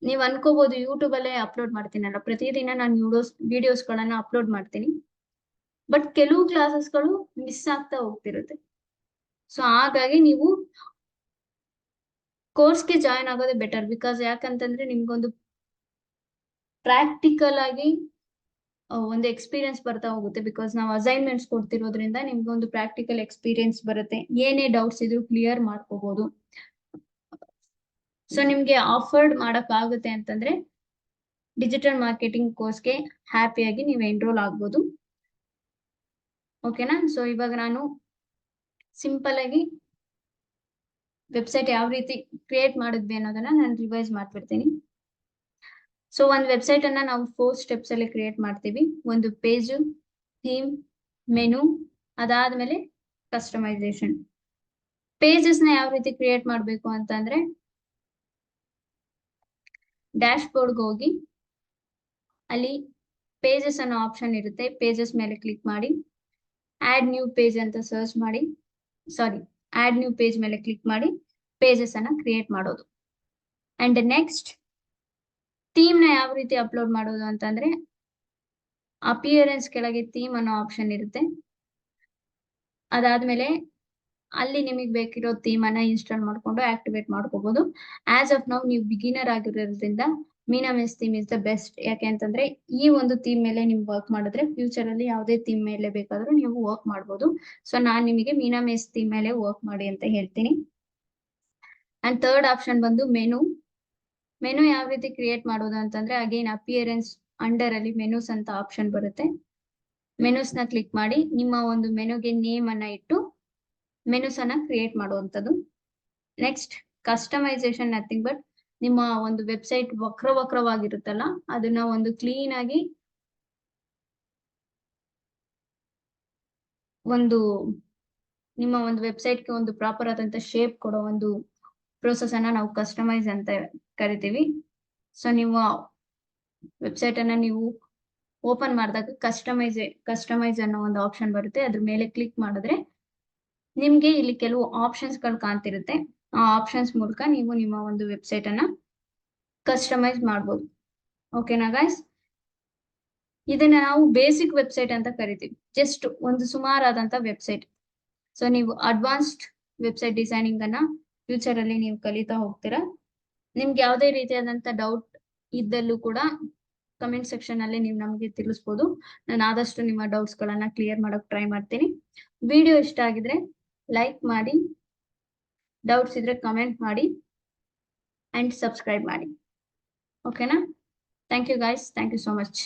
ನೀವ್ ಅನ್ಕೋಬಹುದು ಯೂಟ್ಯೂಬ್ ಅಲ್ಲೇ ಅಪ್ಲೋಡ್ ಮಾಡ್ತೀನಲ್ಲ, ಪ್ರತಿದಿನ ನಾನು ವಿಡಿಯೋಸ್ ಗಳನ್ನ ಅಪ್ಲೋಡ್ ಮಾಡ್ತೀನಿ, ಬಟ್ ಕೆಲವು ಕ್ಲಾಸಸ್ಗಳು ಮಿಸ್ ಆಗ್ತಾ ಹೋಗ್ತಿರುತ್ತೆ. ಸೊ ಹಾಗಾಗಿ ನೀವು ಕೋರ್ಸ್ಗೆ ಜಾಯ್ನ್ ಆಗೋದೇ ಬೆಟರ್. ಬಿಕಾಸ್ ಯಾಕಂತಂದ್ರೆ ನಿಮ್ಗೊಂದು ಪ್ರಾಕ್ಟಿಕಲ್ ಆಗಿ ಒಂದು ಎಕ್ಸ್ಪೀರಿಯನ್ಸ್ ಬರ್ತಾ ಹೋಗುತ್ತೆ. ಬಿಕಾಸ್ ನಾವು ಅಸೈನ್ಮೆಂಟ್ಸ್ ಕೊಡ್ತಿರೋದ್ರಿಂದ ನಿಮ್ಗೆ ಒಂದು ಪ್ರಾಕ್ಟಿಕಲ್ ಎಕ್ಸ್ಪೀರಿಯನ್ಸ್ ಬರುತ್ತೆ. ಏನೇ ಡೌಟ್ಸ್ ಇದ್ರು ಕ್ಲಿಯರ್ ಮಾಡ್ಕೋಬಹುದು. ಸೊ ನಿಮ್ಗೆ ಆಫರ್ಡ್ ಮಾಡಕ್ ಆಗುತ್ತೆ ಅಂತಂದ್ರೆ ಡಿಜಿಟಲ್ ಮಾರ್ಕೆಟಿಂಗ್ ಕೋರ್ಸ್ಗೆ ಹ್ಯಾಪಿಯಾಗಿ ನೀವು ಎನ್ರೋಲ್ ಆಗ್ಬೋದು. ಓಕೆನಾ? ಸೊ ಇವಾಗ ನಾನು ಸಿಂಪಲ್ ಆಗಿ ವೆಬ್ಸೈಟ್ ಯಾವ ರೀತಿ ಕ್ರಿಯೇಟ್ ಮಾಡಿದ್ವಿ ಅನ್ನೋದನ್ನ ನಾನು ರಿವೈಸ್ ಮಾಡ್ಬಿಡ್ತೀನಿ. ಸೊ ಒಂದು ವೆಬ್ಸೈಟ್ ಅನ್ನ ನಾವು 4 ಸ್ಟೆಪ್ಸ್ ಅಲ್ಲಿ ಕ್ರಿಯೇಟ್ ಮಾಡ್ತೀವಿ. ಒಂದು ಪೇಜ್, ಥೀಮ್, ಮೆನು, ಅದಾದ್ಮೇಲೆ ಕಸ್ಟಮೈಸೇಷನ್. ಪೇಜಸ್ ನ ಯಾವ ರೀತಿ ಕ್ರಿಯೇಟ್ ಮಾಡ್ಬೇಕು ಅಂತಂದ್ರೆ ಡ್ಯಾಶ್ ಬೋರ್ಡ್ಗೆ ಹೋಗಿ ಅಲ್ಲಿ ಪೇಜಸ್ ಅನ್ನೋ ಆಪ್ಷನ್ ಇರುತ್ತೆ. ಪೇಜಸ್ ಮೇಲೆ ಕ್ಲಿಕ್ ಮಾಡಿ ಆಡ್ ನ್ಯೂ ಪೇಜ್ ಅಂತ ಸರ್ಚ್ ಮಾಡಿ, ಆಡ್ ನ್ಯೂ ಪೇಜ್ ಮೇಲೆ ಕ್ಲಿಕ್ ಮಾಡಿ ಪೇಜಸ್ ಅನ್ನ ಕ್ರಿಯೇಟ್ ಮಾಡೋದು. ಅಂಡ್ ನೆಕ್ಸ್ಟ್ ಥೀಮ್ ನ ಯಾವ ರೀತಿ ಅಪ್ಲೋಡ್ ಮಾಡೋದು ಅಂತಂದ್ರೆ ಅಪಿಯರೆನ್ಸ್ ಕೆಳಗೆ ಥೀಮ್ ಅನ್ನೋ ಆಪ್ಷನ್ ಇರುತ್ತೆ. ಅದಾದ್ಮೇಲೆ ಅಲ್ಲಿ ನಿಮಗೆ ಬೇಕಿರೋ ಥೀಮ್ ಅನ್ನ ಇನ್ಸ್ಟಾಲ್ ಮಾಡ್ಕೊಂಡು ಆಕ್ಟಿವೇಟ್ ಮಾಡ್ಕೋಬಹುದು. ಆಸ್ ಆಫ್ ನೌ ನೀವು ಬಿಗಿನರ್ ಆಗಿರೋದ್ರಿಂದ ಮೀನಾಮೆಸ್ ಥೀಮ್ ಇಸ್ ದ ಬೆಸ್ಟ್. ಯಾಕೆ ಅಂತಂದ್ರೆ ಈ ಒಂದು ಥೀಮ್ ಮೇಲೆ ನೀವು ವರ್ಕ್ ಮಾಡಿದ್ರೆ ಫ್ಯೂಚರ್ ಅಲ್ಲಿ ಯಾವುದೇ ಥೀಮ್ ಮೇಲೆ ಬೇಕಾದ್ರೂ ನೀವು ವರ್ಕ್ ಮಾಡ್ಬೋದು. ಸೊ ನಾನ್ ನಿಮಗೆ ಮೀನಾಮೆಸ್ ಥೀಮ್ ಮೇಲೆ ವರ್ಕ್ ಮಾಡಿ ಅಂತ ಹೇಳ್ತೀನಿ. ಅಂಡ್ ಥರ್ಡ್ ಆಪ್ಷನ್ ಬಂದು ಮೆನು. ಮೆನು ಯಾವ ರೀತಿ ಕ್ರಿಯೇಟ್ ಮಾಡೋದು ಅಂತಂದ್ರೆ ಅಗೇನ್ ಅಪಿಯರೆನ್ಸ್ ಅಂಡರ್ ಅಲ್ಲಿ ಮೆನುಸ್ ಅಂತ ಆಪ್ಷನ್ ಬರುತ್ತೆ. ಮೆನುಸ್ ನ ಕ್ಲಿಕ್ ಮಾಡಿ ನಿಮ್ಮ ಒಂದು ಮೆನುಗೆ ನೇಮ್ ಅನ್ನ ಇಟ್ಟು ಮೆನುಸ್ ಅನ್ನ ಕ್ರಿಯೇಟ್ ಮಾಡುವಂಥದ್ದು. ನೆಕ್ಸ್ಟ್ ಕಸ್ಟಮೈಸೇಷನ್, ನಥಿಂಗ್ ಬಟ್ ನಿಮ್ಮ ಒಂದು ವೆಬ್ಸೈಟ್ ವಕ್ರವಾಗಿರುತ್ತಲ್ಲ ಅದನ್ನ ಒಂದು ಕ್ಲೀನ್ ಆಗಿ ನಿಮ್ಮ ಒಂದು ವೆಬ್ಸೈಟ್ಗೆ ಒಂದು ಪ್ರಾಪರ್ ಆದಂತ ಶೇಪ್ ಕೊಡೋ ಒಂದು ಪ್ರೋಸೆಸ್ ಅನ್ನ ನಾವು ಕಸ್ಟಮೈಸ್ ಅಂತ ಕರಿತೀವಿ. ಸೊ ನೀವು ವೆಬ್ಸೈಟ್ ಅನ್ನ ನೀವು ಓಪನ್ ಮಾಡಿದಾಗ ಕಸ್ಟಮೈಸ್ ಅನ್ನೋ ಒಂದು ಆಪ್ಷನ್ ಬರುತ್ತೆ. ಅದ್ರ ಮೇಲೆ ಕ್ಲಿಕ್ ಮಾಡಿದ್ರೆ ನಿಮ್ಗೆ ಇಲ್ಲಿ ಕೆಲವು ಆಪ್ಷನ್ಸ್ ಗಳು ಕಾಣ್ತಿರುತ್ತೆ. ಆ ಆಪ್ಷನ್ಸ್ ಮೂಲಕ ನೀವು ನಿಮ್ಮ ಒಂದು ವೆಬ್ಸೈಟ್ ಅನ್ನ ಕಸ್ಟಮೈಸ್ ಮಾಡ್ಬೋದು. ಓಕೆನಾ ಗೈಸ್? ಇದನ್ನ ನಾವು ಬೇಸಿಕ್ ವೆಬ್ಸೈಟ್ ಅಂತ ಕರಿತೀವಿ. ಜಸ್ಟ್ ಒಂದು ಸುಮಾರಾದಂತ ವೆಬ್ಸೈಟ್. ಸೊ ನೀವು ಅಡ್ವಾನ್ಸ್ಡ್ ವೆಬ್ಸೈಟ್ ಡಿಸೈನಿಂಗ್ ಅನ್ನ ಫ್ಯೂಚರ್ ಅಲ್ಲಿ ನೀವು ಕಲಿತಾ ಹೋಗ್ತೀರಾ. ನಿಮ್ಗೆ ಯಾವುದೇ ರೀತಿಯಾದಂತ ಡೌಟ್ ಇದ್ದಲ್ಲೂ ಕೂಡ ಕಮೆಂಟ್ ಸೆಕ್ಷನ್ ಅಲ್ಲಿ ನೀವು ನಮಗೆ ತಿಳಿಸ್ಬೋದು. ನಾನು ಆದಷ್ಟು ನಿಮ್ಮ ಡೌಟ್ಸ್ ಗಳನ್ನ ಕ್ಲಿಯರ್ ಮಾಡಕ್ ಟ್ರೈ ಮಾಡ್ತೀನಿ. ವಿಡಿಯೋ ಇಷ್ಟ ಆಗಿದ್ರೆ ಲೈಕ್ ಮಾಡಿ, ಡೌಟ್ಸ್ ಇದ್ರೆ ಕಮೆಂಟ್ ಮಾಡಿ ಅಂಡ್ ಸಬ್ಸ್ಕ್ರೈಬ್ ಮಾಡಿ. ಓಕೆನಾ? Thank you guys. Thank you so much.